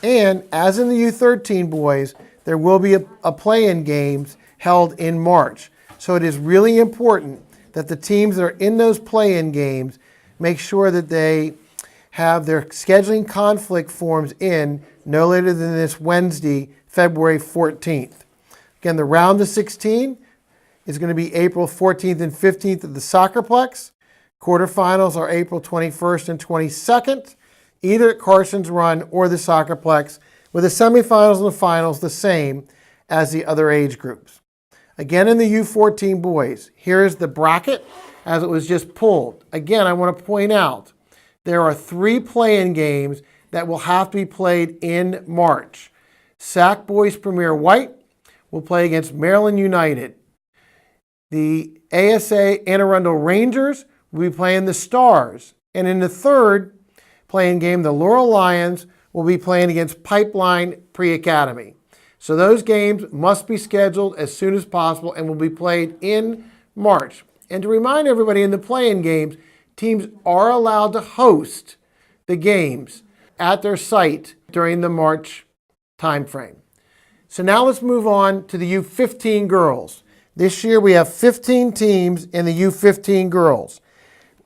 S1: And as in the U13 boys, there will be a play-in games held in March. So it is really important that the teams that are in those play-in games make sure that they have their scheduling conflict forms in no later than this Wednesday, February 14th. Again, the round of 16 is going to be April 14th and 15th at the Soccerplex. Quarterfinals are April 21st and 22nd, either at Carson's Run or the Soccerplex, with the semifinals and the finals the same as the other age groups. Again, in the U14 boys, here is the bracket as it was just pulled. Again, I want to point out there are 3 play-in games that will have to be played in March. SAC Boys Premier White will play against Maryland United. The ASA Anne Arundel Rangers will be playing the Stars. And in the third play-in game, the Laurel Lions will be playing against Pipeline Pre-Academy. So those games must be scheduled as soon as possible and will be played in March. And to remind everybody, in the play-in games, teams are allowed to host the games at their site during the March timeframe. So now let's move on to the U15 girls. This year we have 15 teams in the U15 girls.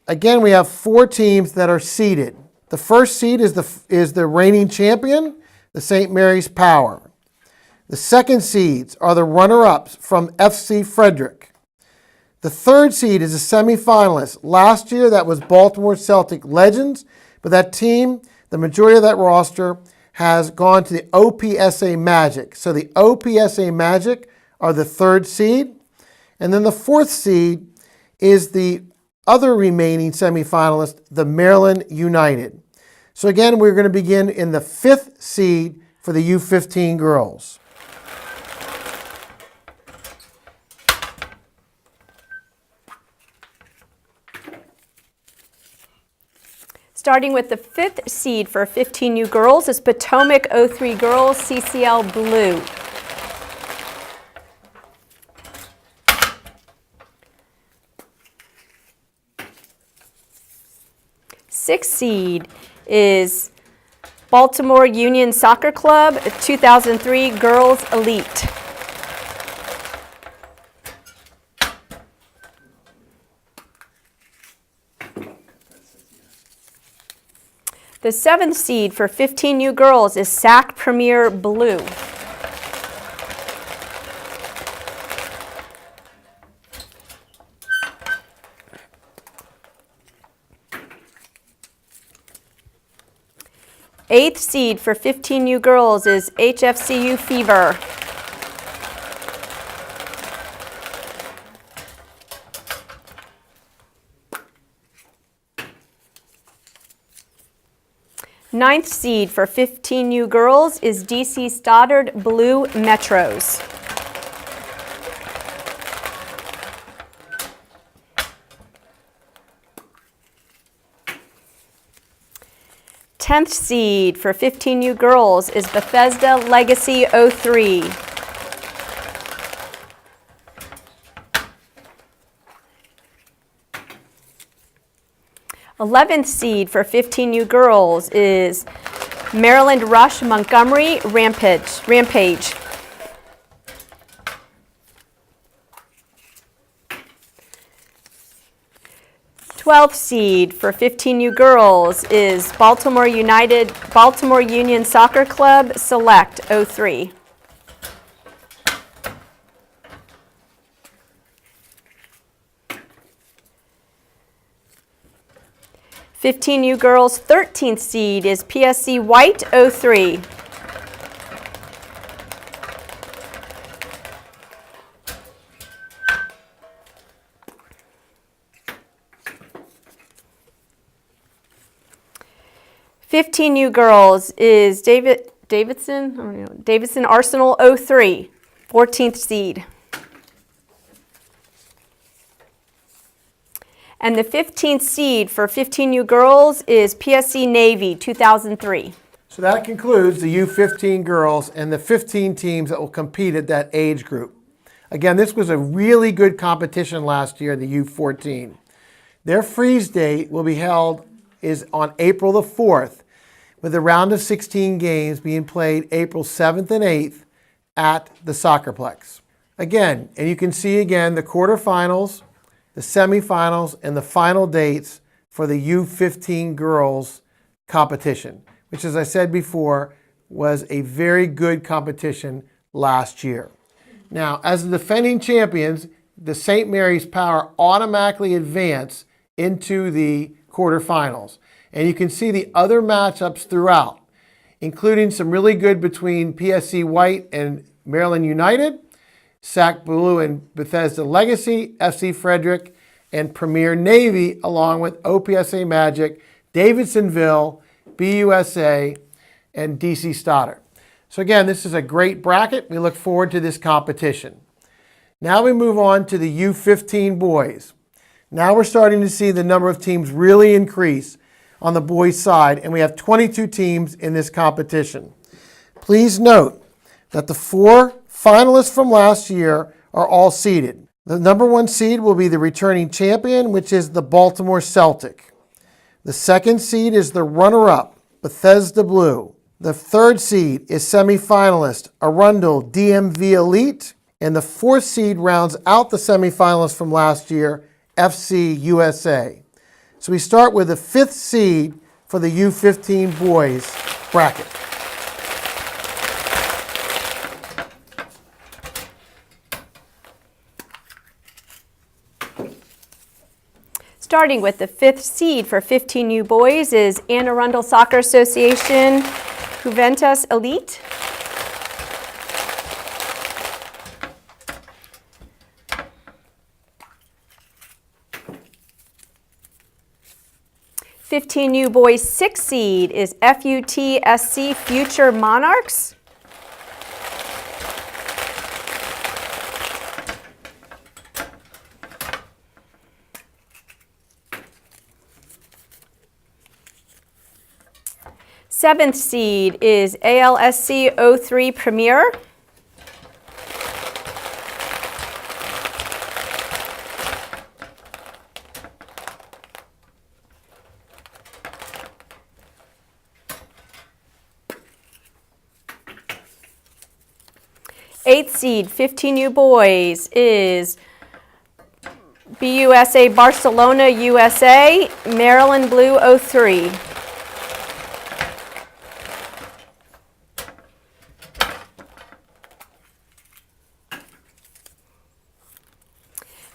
S1: Again, we have 4 teams that are seeded. The first seed is the reigning champion, the St. Mary's Power. The second seeds are the runner-ups from FC Frederick. The third seed is a semifinalist. Last year that was Baltimore Celtic Legends, but that team, the majority of that roster, has gone to the OPSA Magic. So the OPSA Magic are the third seed. And then the fourth seed is the other remaining semifinalist, the Maryland United. So again, we're going to begin in the 5th seed for the U15 girls.
S10: Starting with the 5th seed for 15U girls is Potomac 03 girls, CCL Blue. Sixth seed is Baltimore Union Soccer Club, 2003 Girls Elite. The 7th seed for 15U girls is SAC Premier Blue. Eighth seed for 15U girls is HFCU Fever. Ninth seed for 15U girls is DC Stoddard Blue Metros. Tenth seed for 15U girls is Bethesda Legacy 03. Eleventh seed for 15U girls is Maryland Rush Montgomery Rampage. Twelfth seed for 15U girls is Baltimore Union Soccer Club Select 03. U girls 13th seed is PSC White 03. U girls is Davidson Arsenal 03, 14th seed. And the 15th seed for 15U girls is PSC Navy 2003.
S1: So that concludes the U15 girls and the 15 teams that will compete at that age group. Again, this was a really good competition last year, the U14. Their freeze date will be held is on April the 4th, with a round of 16 games being played April 7th and 8th at the Soccerplex. Again, and you can see again the quarterfinals, the semifinals, and the final dates for the U15 girls competition, which, as I said before, was a very good competition last year. Now, as the defending champions, the St. Mary's Power automatically advance into the quarterfinals. And you can see the other matchups throughout, including some really good between PSC White and Maryland United, SAC Blue and Bethesda Legacy, FC Frederick, and Premier Navy, along with OPSA Magic, Davidsonville, BUSA, and DC Stoddard. So again, this is a great bracket. We look forward to this competition. Now we move on to the U15 boys. Now we're starting to see the number of teams really increase on the boys' side, and we have 22 teams in this competition. Please note that the 4 finalists from last year are all seeded. The number 1 seed will be the returning champion, which is the Baltimore Celtic. The second seed is the runner-up, Bethesda Blue. The third seed is semifinalist Arundel DMV Elite, and the fourth seed rounds out the semifinalists from last year, FC USA. So we start with the fifth seed for the U15 boys bracket.
S10: Starting with the fifth seed for 15U boys is Anne Arundel Soccer Association Juventus Elite. (15U boys 6th seed is FUTSC Future Monarchs. Seventh seed is ALSC 03 Premier. Eighth seed, 15U boys, is BUSA Barcelona USA, Maryland Blue 03.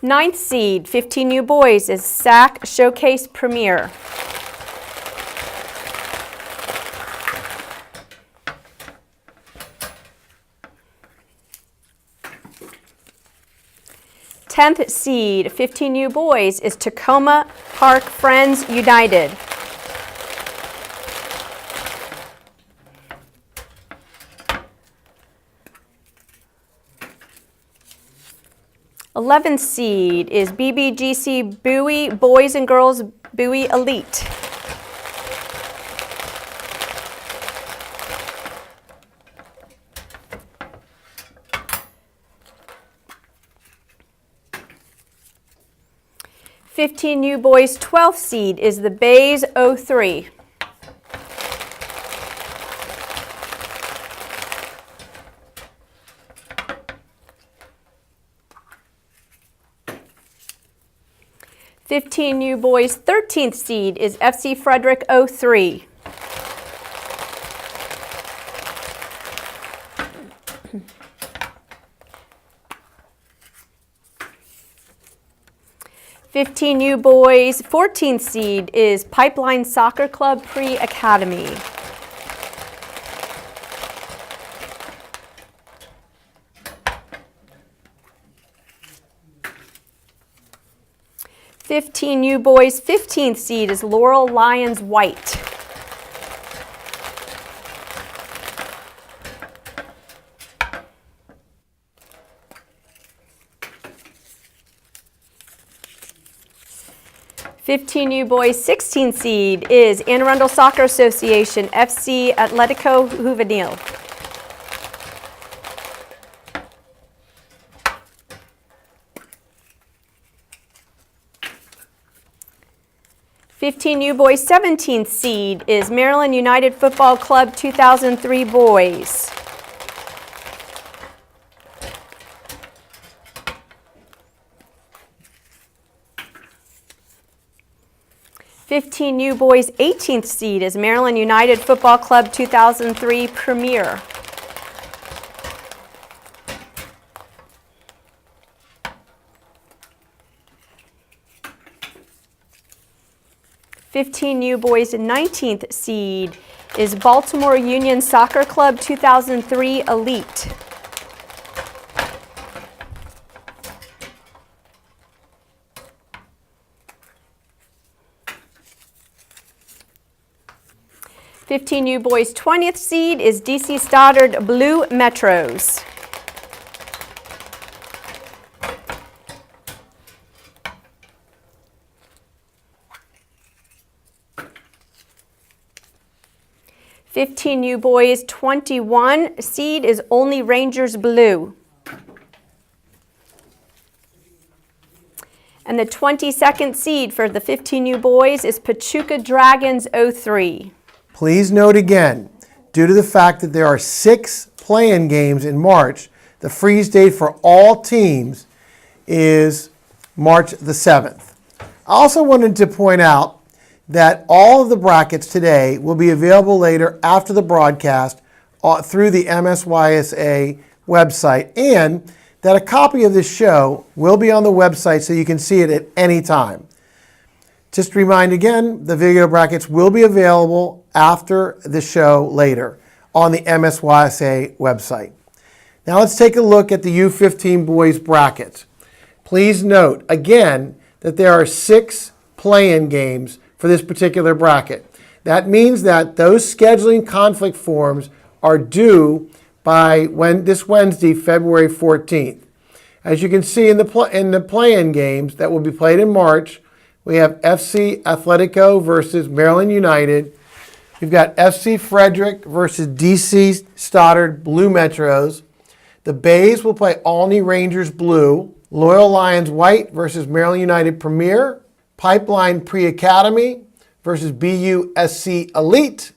S10: Ninth seed, 15U boys, is SAC Showcase Premier. Tenth seed, 15U boys, is Tacoma Park Friends United. Eleventh seed is BBGC Bowie Boys and Girls Bowie Elite. (15U boys 12th seed is the Bays 03. (15U boys 13th seed is FC Frederick 03. (15U boys 14th seed is Pipeline Soccer Club Pre-Academy. (15U boys 15th seed is Laurel Lions White. (15U boys 16th seed is Anne Arundel Soccer Association FC Atletico Juvenil. (15U boys 17th seed is Maryland United Football Club 2003 boys. (15U boys 18th seed is Maryland United Football Club 2003 Premier. (15U boys 19th seed is Baltimore Union Soccer Club 2003 Elite. (15U boys 20th seed is DC Stoddard Blue Metros. (15U boys 21 seed is Only Rangers Blue. And the 22nd seed for the 15U boys is Pachuca Dragons 03.
S1: Please note again, due to the fact that there are 6 play-in games in March, the freeze date for all teams is March the 7th. I also wanted to point out that all of the brackets today will be available later after the broadcast through the MSYSA website, and that a copy of this show will be on the website so you can see it at any time. Just to remind again, the video brackets will be available after the show later on the MSYSA website. Now let's take a look at the U15 boys bracket. Please note again that there are 6 play-in games for this particular bracket. That means that those scheduling conflict forms are due by this Wednesday, February 14th. As you can see in the play-in games that will be played in March, we have FC Atletico versus Maryland United. We've got FC Frederick versus DC Stoddard Blue Metros. The Bays will play Alney Rangers Blue. Loyal Lions White versus Maryland United Premier. Pipeline Pre-Academy versus BUSC Elite.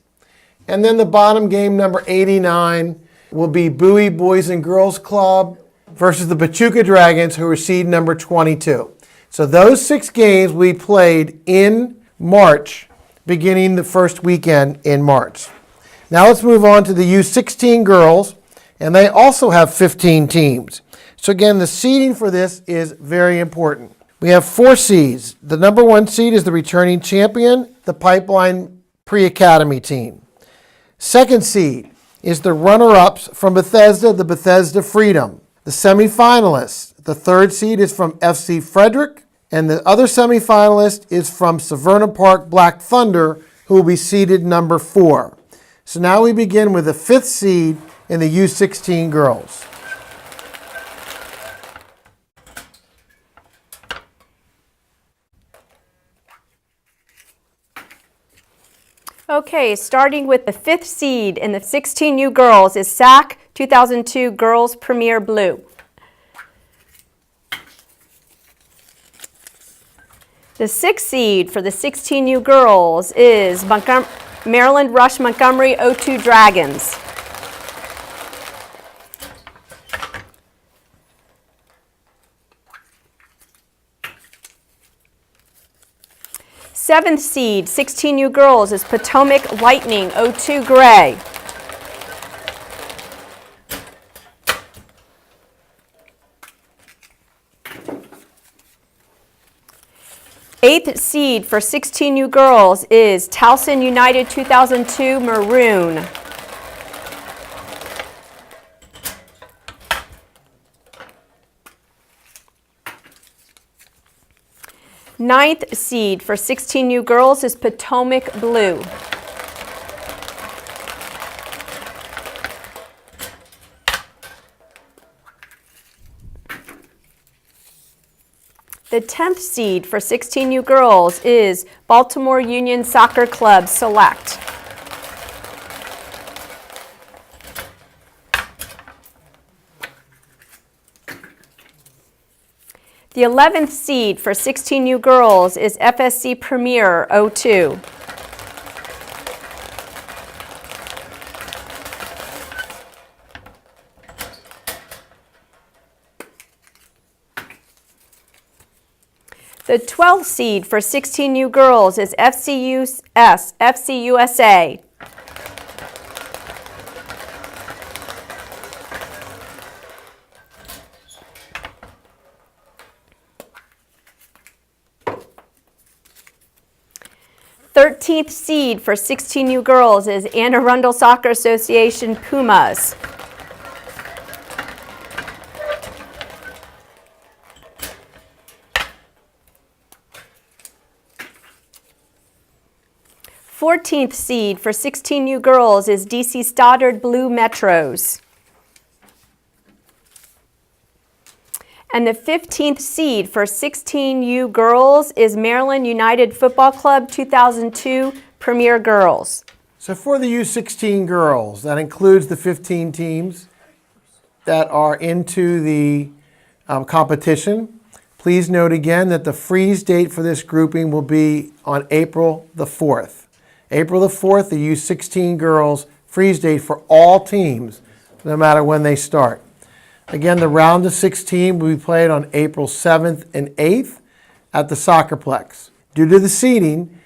S1: And then the bottom game, number 89, will be Bowie Boys and Girls Club versus the Pachuca Dragons, who are seed number 22. So those 6 games we played in March, beginning the first weekend in March. Now let's move on to the U16 girls, and they also have 15 teams. So again, the seeding for this is very important. We have 4 seeds. The number 1 seed is the returning champion, the Pipeline Pre-Academy team. Second seed is the runner-ups from Bethesda, the Bethesda Freedom. The semifinalists, the 3rd seed is from FC Frederick, and the other semifinalist is from Severna Park Black Thunder, who will be seeded number 4. So now we begin with the 5th seed in the U16 girls.
S10: Okay, starting with the 5th seed in the 16U girls is SAC 2002 Girls Premier Blue. The 6th seed for the 16U girls is Maryland Rush Montgomery 02 Dragons. Seventh seed, 16U girls, is Potomac Lightning 02 Gray. Eighth seed for 16U girls is Towson United 2002 Maroon. Ninth seed for 16U girls is Potomac Blue. The 10th seed for 16U girls is Baltimore Union Soccer Club Select. The 11th seed for 16U girls is FSC Premier 02. The 12th seed for 16U girls is FC USA. The 13th seed for 16U girls is Anne Arundel Soccer Association Pumas. The 14th seed for 16U girls is DC Stoddard Blue Metros. And the 15th seed for 16U girls is Maryland United Football Club 2002 Premier Girls.
S1: So for the U16 girls, that includes the 15 teams that are into the competition. Please note again that the freeze date for this grouping will be on April the 4th. April the 4th, the U16 girls freeze date for all teams, no matter when they start. Again, the round of 16 will be played on April 7th and 8th at the Soccerplex. Due to the seeding,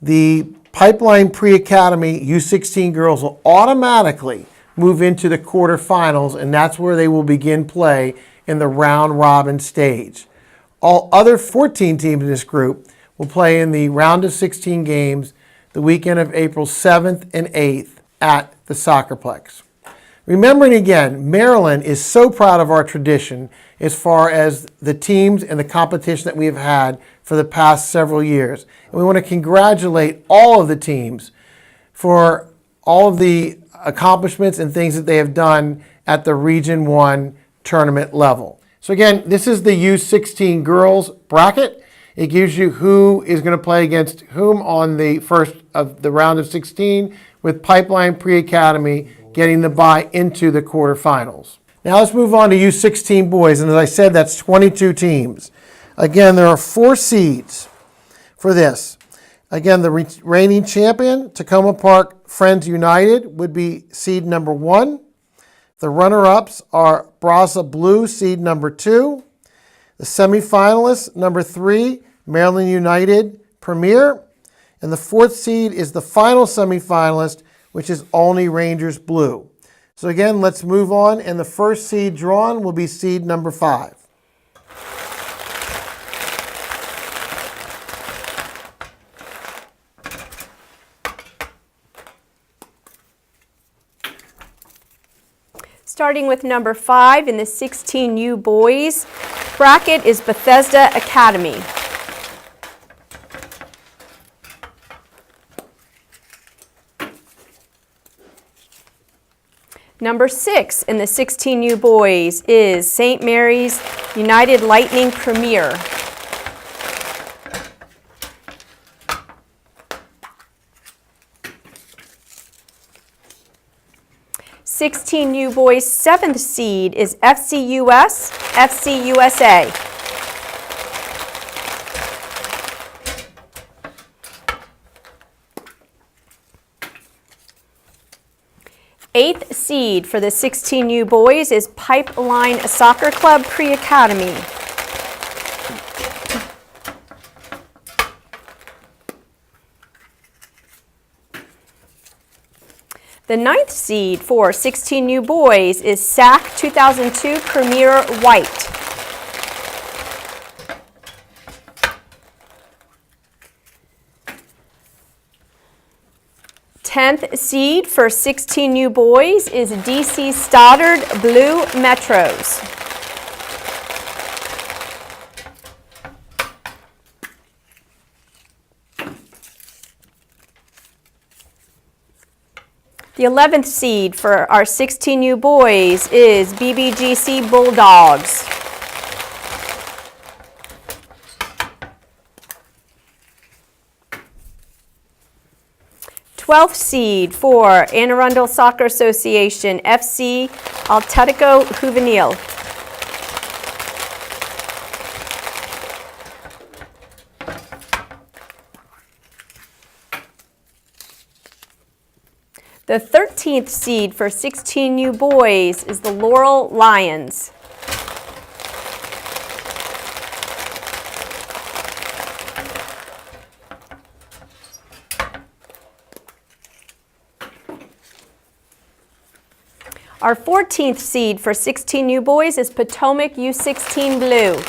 S1: the Pipeline Pre-Academy U16 girls will automatically move into the quarterfinals, and that's where they will begin play in the round robin stage. All other 14 teams in this group will play in the round of 16 games the weekend of April 7th and 8th at the Soccerplex. Remembering again, Maryland is so proud of our tradition as far as the teams and the competition that we have had for the past several years. And we want to congratulate all of the teams for all of the accomplishments and things that they have done at the Region 1 tournament level. So again, this is the U16 girls bracket. It gives you who is going to play against whom on the first of the round of 16, with Pipeline Pre-Academy getting the bye into the quarterfinals. Now let's move on to U16 boys, and as I said, that's 22 teams. Again, there are 4 seeds for this. Again, the reigning champion, Tacoma Park Friends United, would be seed number 1. The runner-ups are Brazza Blue, seed number 2. The semifinalists, number 3, Maryland United Premier. And the 4th seed is the final semifinalist, which is Olney Rangers Blue. So again, let's move on, and the first seed drawn will be seed number 5.
S10: Starting with number 5 in the 16U boys bracket is Bethesda Academy. Number 6 in the 16U boys is St. Mary's United Lightning Premier. (16U boys 7th seed is FCUS, FCUSA. Eighth seed for the 16U boys is Pipeline Soccer Club Pre-Academy. The 9th seed for 16U boys is SAC 2002 Premier White. Tenth seed for 16U boys is DC Stoddard Blue Metros. The 11th seed for our 16U boys is BBGC Bulldogs. Twelfth seed for Anne Arundel Soccer Association, FC Atletico Juvenil. The 13th seed for 16U boys is the Laurel Lions. Our 14th seed for 16U boys is Potomac U16 Blue.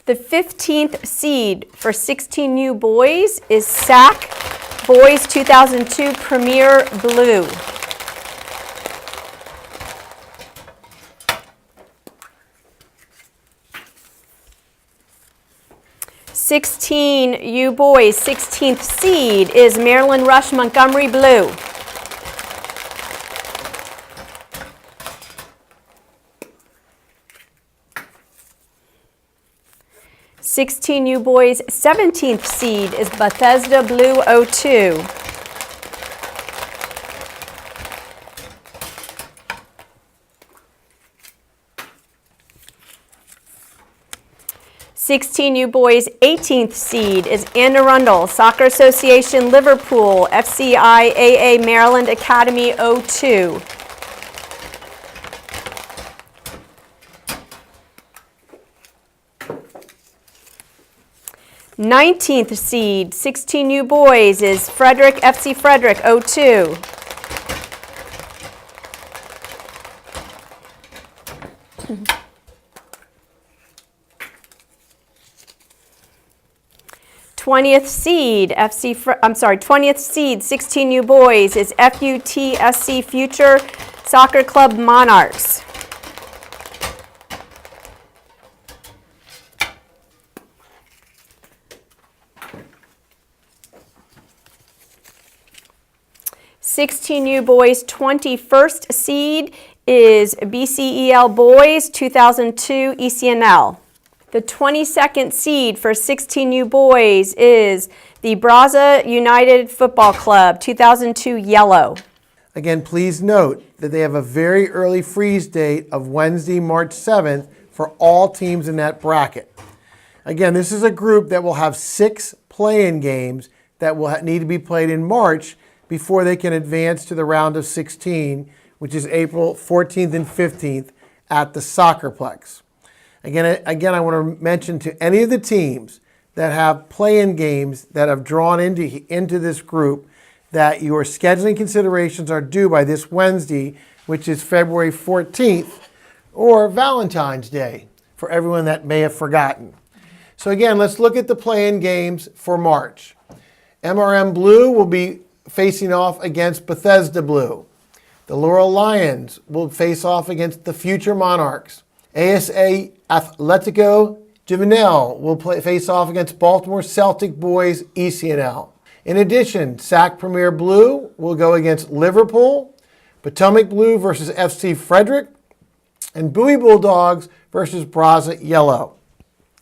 S10: The 15th seed for 16U boys is SAC Boys 2002 Premier Blue. (16U boys 16th seed is Maryland Rush Montgomery Blue. (16U boys 17th seed is Bethesda Blue 02. 16U boys 18th seed is Anne Arundel, Soccer Association Liverpool, FCIAA Maryland Academy 02. Nineteenth seed, 16U boys is Frederick, FC Frederick 02. 20th seed, 20th seed, 16U boys is FUTSC Future Soccer Club Monarchs. (16U boys) 21st seed is BCEL Boys 2002 ECNL. The 22nd seed for 16U boys is the Brazza United Football Club 2002 Yellow.
S1: Again, please note that they have a very early freeze date of Wednesday, March 7th for all teams in that bracket. Again, this is a group that will have 6 play-in games that will need to be played in March before they can advance to the round of 16, which is April 14th and 15th at the Soccerplex. Again, I want to mention to any of the teams that have play-in games that have drawn into this group that your scheduling considerations are due by this Wednesday, which is February 14th, or Valentine's Day, for everyone that may have forgotten. So again, let's look at the play-in games for March. MRM Blue will be facing off against Bethesda Blue. The Laurel Lions will face off against the Future Monarchs. ASA Atletico Juvenil will face off against Baltimore Celtic Boys ECNL. In addition, SAC Premier Blue will go against Liverpool, Potomac Blue versus FC Frederick, and Bowie Bulldogs versus Brazza Yellow.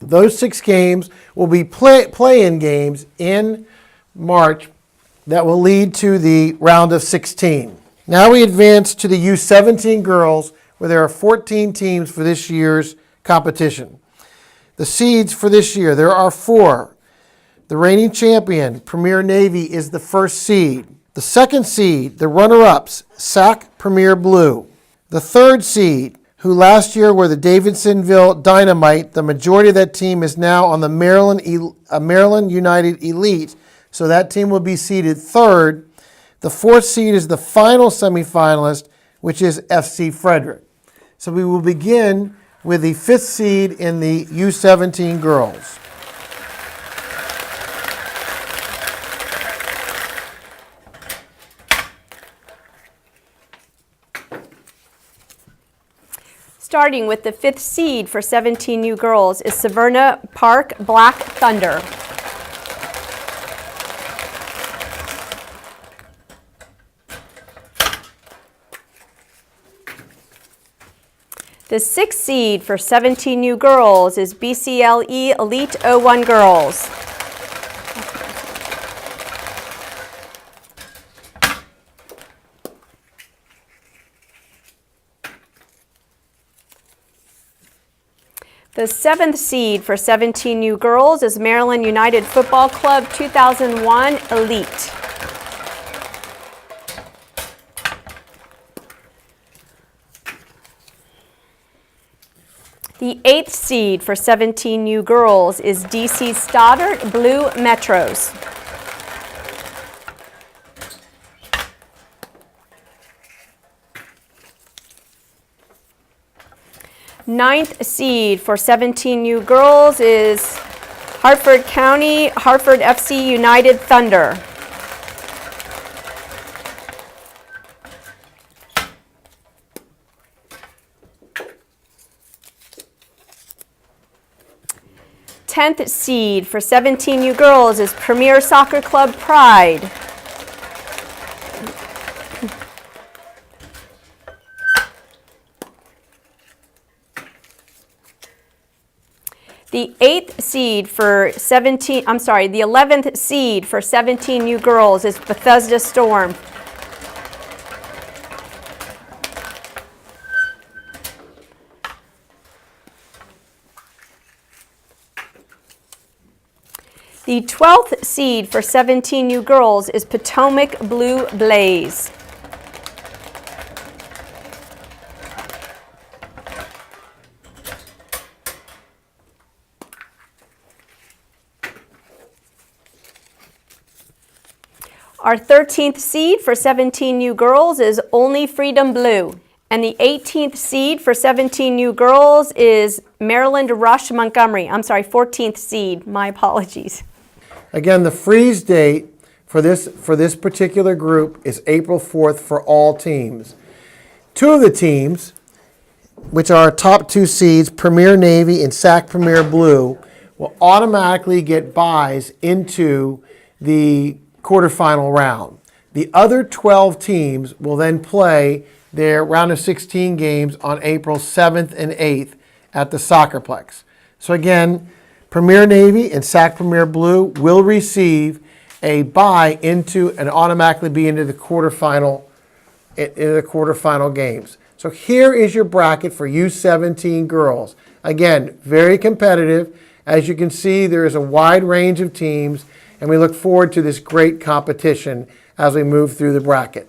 S1: Those 6 games will be play-in games in March that will lead to the round of 16. Now we advance to the U17 girls, where there are 14 teams for this year's competition. The seeds for this year, there are 4. The reigning champion, Premier Navy, is the first seed. The second seed, the runner-ups, SAC Premier Blue. The third seed, who last year were the Davidsonville Dynamite, the majority of that team is now on the Maryland United Elite, so that team will be seeded third. The fourth seed is the final semifinalist, which is FC Frederick. So we will begin with the 5th seed in the U17 girls.
S10: Starting with the 5th seed for 17U girls is Severna Park Black Thunder. The 6th seed for 17U girls is BCLE Elite 01 Girls. The 7th seed for 17U girls is Maryland United Football Club 2001 Elite. The 8th seed for 17U girls is DC Stoddard Blue Metros. Ninth seed for 17U girls is Hartford County Hartford FC United Thunder. Tenth seed for 17U girls is Premier Soccer Club Pride. The 11th seed for 17U girls is Bethesda Storm. The 12th seed for 17U girls is Potomac Blue Blaze. Our 13th seed for 17U girls is Only Freedom Blue. And the 18th seed for 17U girls is Maryland Rush Montgomery. I'm sorry, 14th seed. My apologies.
S1: Again, the freeze date for this particular group is April 4th for all teams. Two of the teams, which are our top two seeds, Premier Navy and Sac Premier Blue, will automatically get byes into the quarterfinal round. The other 12 teams will then play their round of 16 games on April 7th and 8th at the Soccerplex. So again, Premier Navy and Sac Premier Blue will receive a bye into and automatically be into the quarterfinal games. So here is your bracket for U17 girls. Again, very competitive. As you can see, there is a wide range of teams, and we look forward to this great competition as we move through the bracket.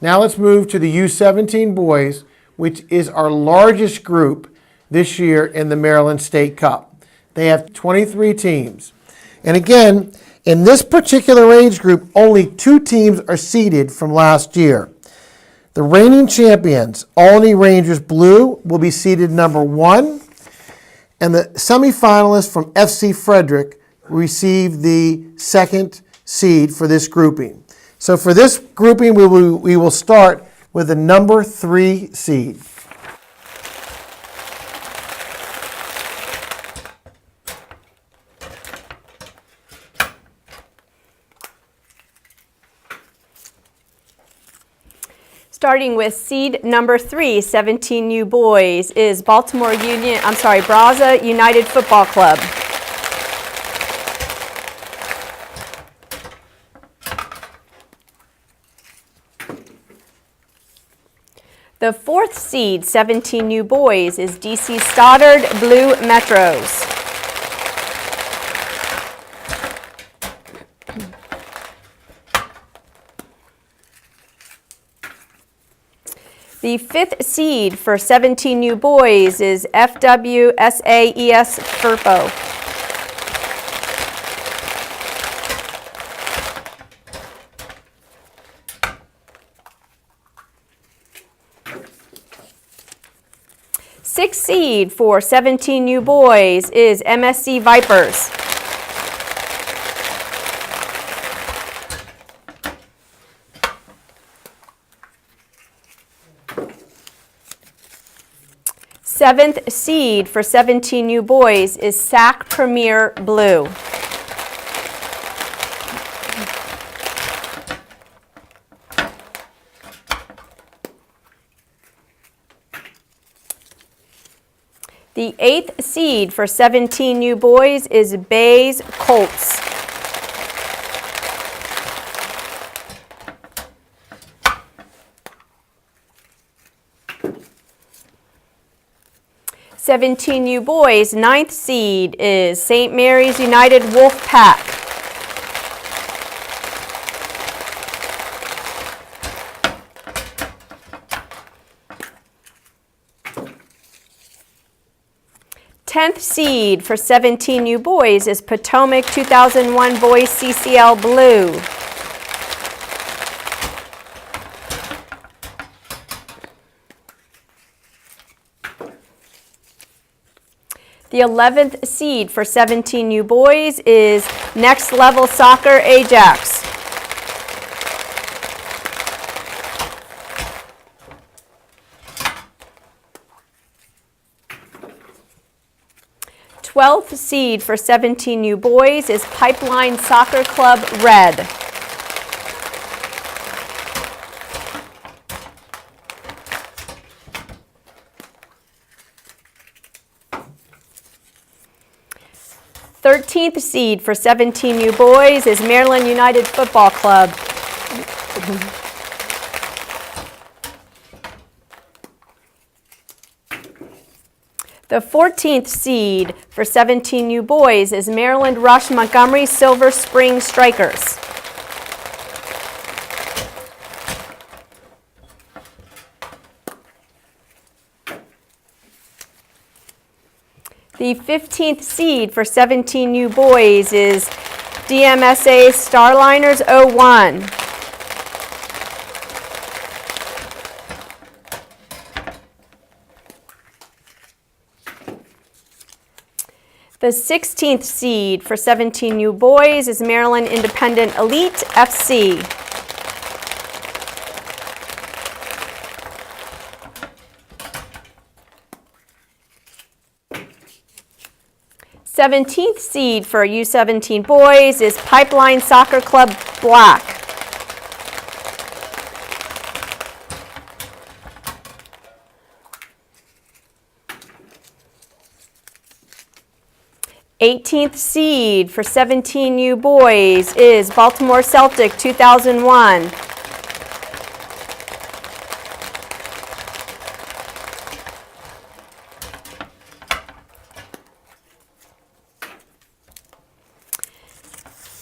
S1: Now let's move to the U17 boys, which is our largest group this year in the Maryland State Cup. They have 23 teams. And again, in this particular age group, only 2 teams are seeded from last year. The reigning champions, Albany Rangers Blue, will be seeded number 1. And the semifinalists from FC Frederick receive the 2nd seed for this grouping. So for this grouping, we will start with the number 3 seed.
S10: Starting with seed number 3, 17U boys, is Braza United Football Club. The 4th seed, 17U boys, is DC Stoddard Blue Metros. The 5th seed for 17U boys is FWSAES Furpo. Sixth seed for 17U boys is MSC Vipers. Seventh seed for 17U boys is Sac Premier Blue. The 8th seed for 17U boys is Bays Colts. U boys, 9th seed is St. Mary's United Wolf Pack. Tenth seed for 17U boys is Potomac 2001 Boys CCL Blue. The 11th seed for 17U boys is Next Level Soccer Ajax. The 12th seed for 17U boys is Pipeline Soccer Club Red. The 13th seed for 17U boys is Maryland United Football Club. The 14th seed for 17U boys is Maryland Rush Montgomery Silver Spring Strikers. The 15th seed for 17U boys is DMSA Starliners 01. The 16th seed for 17U boys is Maryland Independent Elite FC. Seventeenth seed for U17 boys is Pipeline Soccer Club Black. Eighteenth seed for 17U boys is Baltimore Celtic 2001.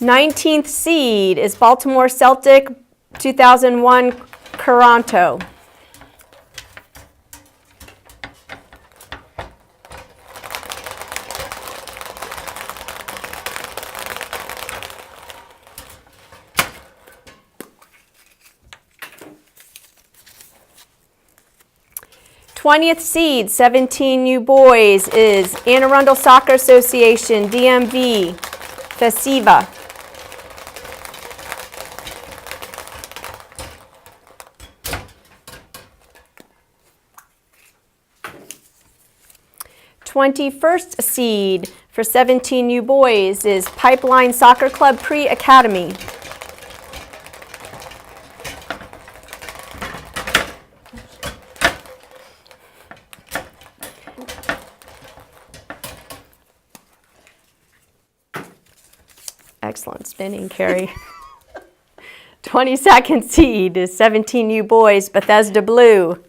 S10: Nineteenth seed is Baltimore Celtic 2001 Toronto. Twentieth seed, 17U boys, is Anne Arundel Soccer Association, DMV, FESIVA. Twenty-first seed for 17U boys is Pipeline Soccer Club Pre-Academy. Excellent spinning, Carrie. 22nd seed is 17U boys, Bethesda Blue.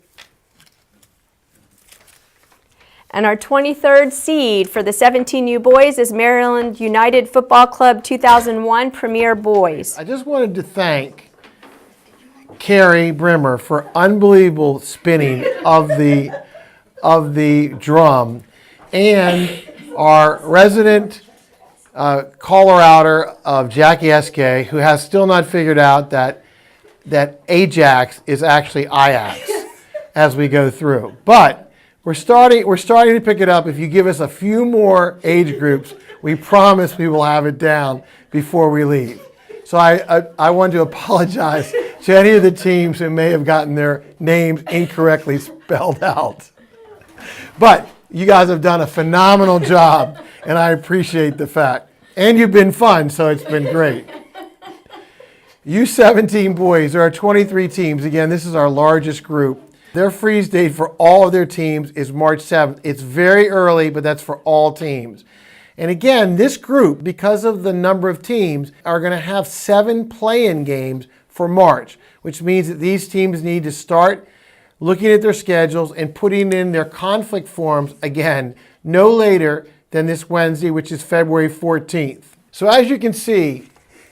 S10: And our 23rd seed for the 17U boys is Maryland United Football Club 2001 Premier Boys.
S1: I just wanted to thank Carrie Brimmer for unbelievable spinning of the drum, and our resident caller-outer of Jackie Eskay, who has still not figured out that Ajax is actually Ajax as we go through. But we're starting to pick it up. If you give us a few more age groups, we promise we will have it down before we leave. So I want to apologize to any of the teams who may have gotten their names incorrectly spelled out. But you guys have done a phenomenal job, and I appreciate the fact. And you've been fun, so it's been great. U17 boys, there are 23 teams. Again, this is our largest group. Their freeze date for all of their teams is March 7th. It's very early, but that's for all teams. And again, this group, because of the number of teams, are going to have 7 play-in games for March, which means that these teams need to start looking at their schedules and putting in their conflict forms, again, no later than this Wednesday, which is February 14th. So as you can see,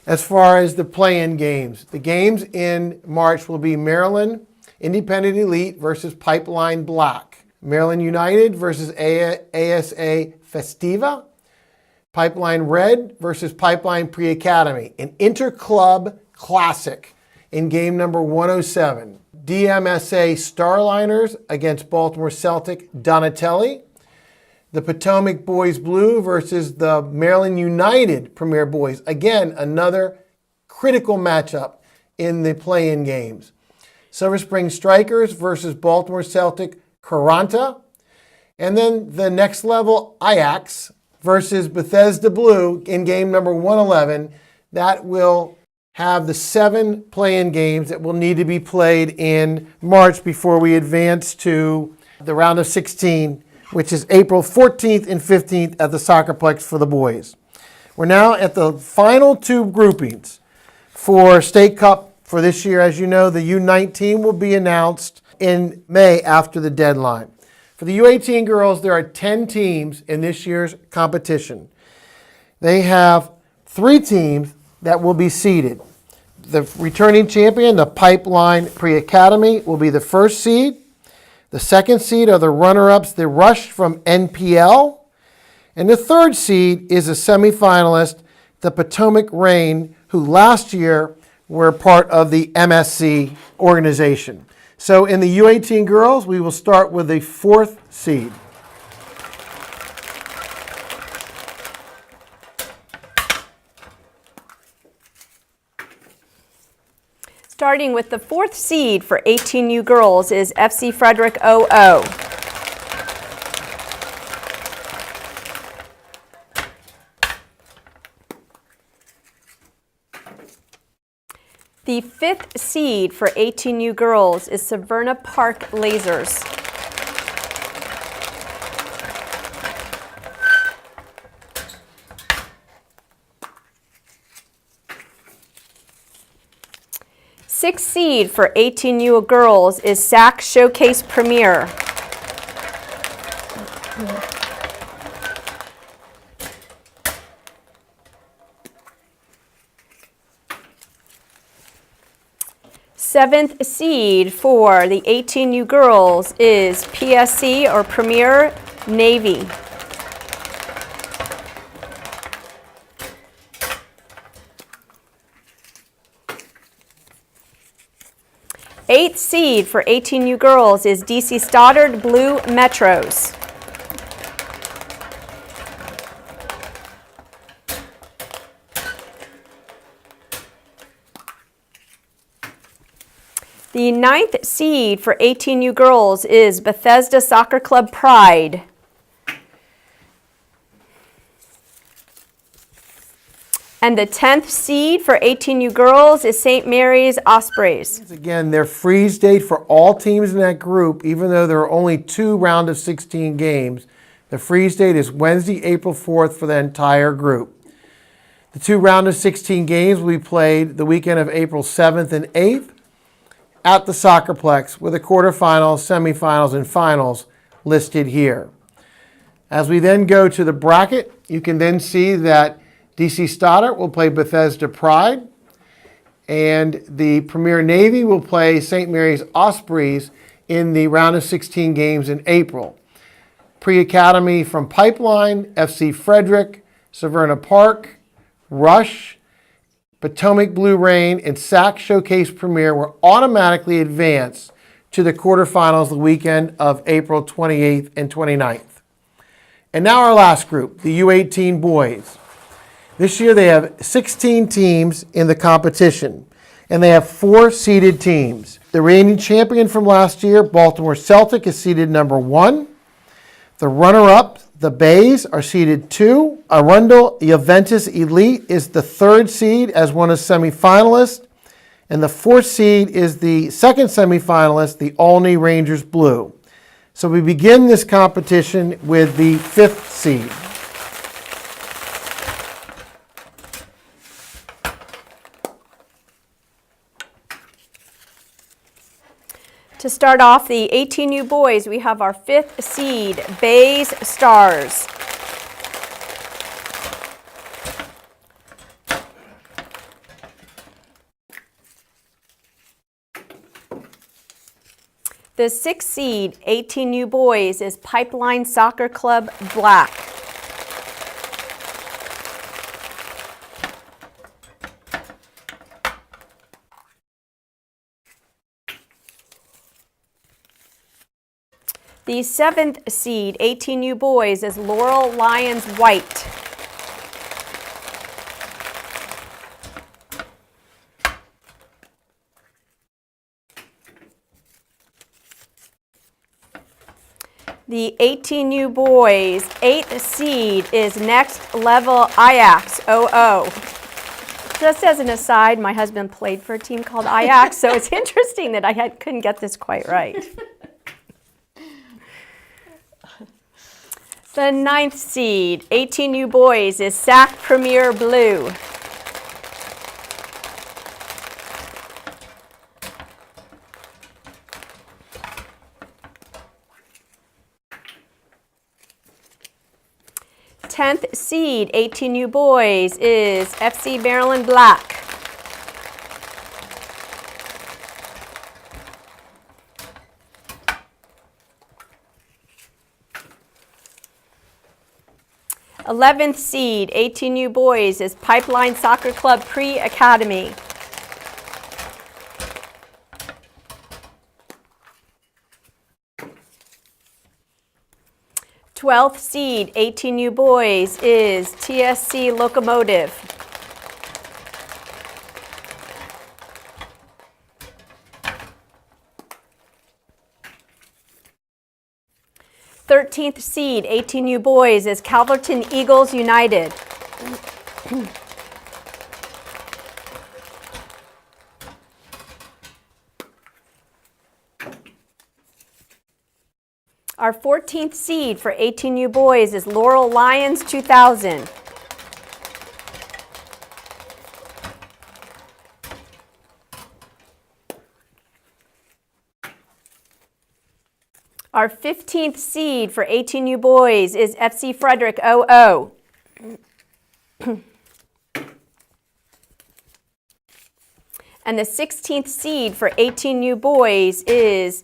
S1: as far as the play-in games, the games in March will be Maryland Independent Elite versus Pipeline Black, Maryland United versus ASA Festiva, Pipeline Red versus Pipeline Pre-Academy, an inter-club classic in game number 107. DMSA Starliners against Baltimore Celtic Donatelli, the Potomac Boys Blue versus the Maryland United Premier Boys. Again, another critical matchup in the play-in games. Silver Spring Strikers versus Baltimore Celtic Caranta. And then the next level, Ajax versus Bethesda Blue in game number 111. That will have the 7 play-in games that will need to be played in March before we advance to the round of 16, which is April 14th and 15th at the Soccerplex for the boys. We're now at the final 2 groupings for State Cup for this year. As you know, the U19 will be announced in May after the deadline. For For the U18 girls, there are 10 teams in this year's competition. They have 3 teams that will be seeded. The returning champion, the Pipeline Pre-Academy, will be the first seed. The second seed are the runner-ups, the Rush from NPL. And the third seed is a semifinalist, the Potomac Rain, who last year were part of the MSC organization. So in the U18 girls, we will start with the 4th seed.
S10: Starting with the 4th seed for 18U girls is FC Frederick 00. The 5th seed for 18U girls is Severna Park Lasers. Sixth seed for 18U girls is SAC Showcase Premier. Seventh seed for the 18U girls is PSC or Premier Navy. Eighth seed for 18U girls is DC Stoddard Blue Metros. The 9th seed for 18U girls is Bethesda Soccer Club Pride. And the 10th seed for 18U girls is St. Mary's Ospreys.
S1: Again, their freeze date for all teams in that group, even though there are only 2 round of 16 games, the freeze date is Wednesday, April 4th for the entire group. The 2 round of 16 games will be played the weekend of April 7th and 8th at the Soccerplex, with the quarterfinals, semifinals, and finals listed here. As we then go to the bracket, you can then see that DC Stoddard will play Bethesda Pride, and the Premier Navy will play St. Mary's Ospreys in the round of 16 games in April. Pre-Academy from Pipeline, FC Frederick, Severna Park, Rush, Potomac Blue Rain, and SAC Showcase Premier will automatically advance to the quarterfinals the weekend of April 28th and 29th. And now our last group, the U18 boys. This year they have 16 teams in the competition, and they have 4 seeded teams. The reigning champion from last year, Baltimore Celtic, is seeded number 1. The runner-up, the Bays, are seeded 2. Arundel Juventus Elite is the 3rd seed as one of semifinalists, and the 4th seed is the 2nd semifinalist, the Olney Rangers Blue. So we begin this competition with the 5th seed.
S10: To start off the 18U boys, we have our 5th seed, Bays Stars. The 6th seed, 18U boys, is Pipeline Soccer Club Black. The 7th seed, 18U boys, is Laurel Lions White. The 18U boys, 8th seed, is Next Level Ajax 00. Just as an aside, my husband played for a team called Ajax, so it's interesting that I couldn't get this quite right. The 9th seed, 18U boys, is SAC Premier Blue. 10th seed, 18U boys, is FC Maryland Black. '11th seed, 18U boys, is Pipeline Soccer Club Pre-Academy. '12th seed, 18U boys, is TSC Locomotive. '13th seed, 18U boys, is Calverton Eagles United. Our 14th seed for 18U boys is Laurel Lions 2000. Our 15th seed for 18U boys is FC Frederick 00. And the 16th seed for 18U boys is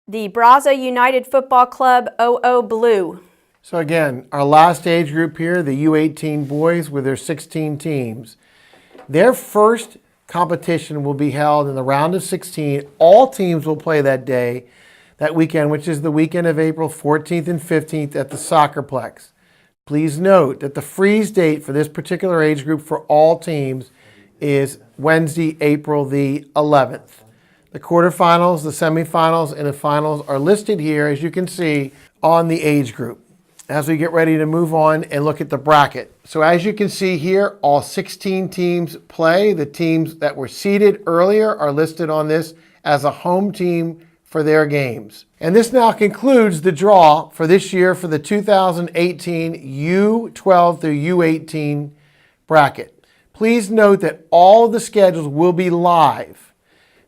S10: the Brazza United Football Club 00 Blue.
S1: So again, our last age group here, the U18 boys with their 16 teams. Their first competition will be held in the round of 16. All teams will play that day, that weekend, which is the weekend of April 14th and 15th at the Soccerplex. Please note that the freeze date for this particular age group for all teams is Wednesday, April the 11th. The quarterfinals, the semifinals, and the finals are listed here, as you can see, on the age group. As we get ready to move on and look at the bracket. So as you can see here, all 16 teams play. The teams that were seeded earlier are listed on this as a home team for their games. And this now concludes the draw for this year for the 2018 U12 through U18 bracket. Please note that all of the schedules will be live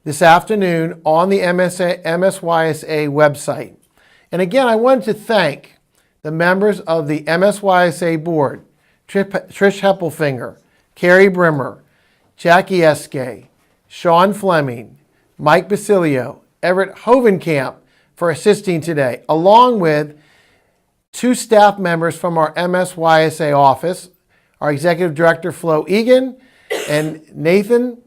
S1: this afternoon on the MSYSA website. And again, I wanted to thank the members of the MSYSA board, Trish Heppelfinger, Carrie Brimmer, Jackie Eske, Sean Fleming, Mike Basilio, Everett Hovenkamp for assisting today, along with 2 staff members from our MSYSA office, our Executive Director Flo Egan and Nathan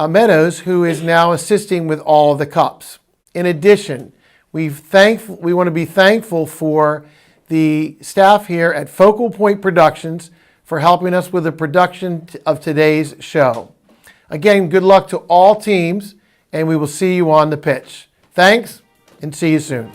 S1: Meadows, who is now assisting with all of the cups. In addition, we want to be thankful for the staff here at Focal Point Productions for helping us with the production of today's show. Again, good luck to all teams, and we will see you on the pitch. Thanks, and see you soon.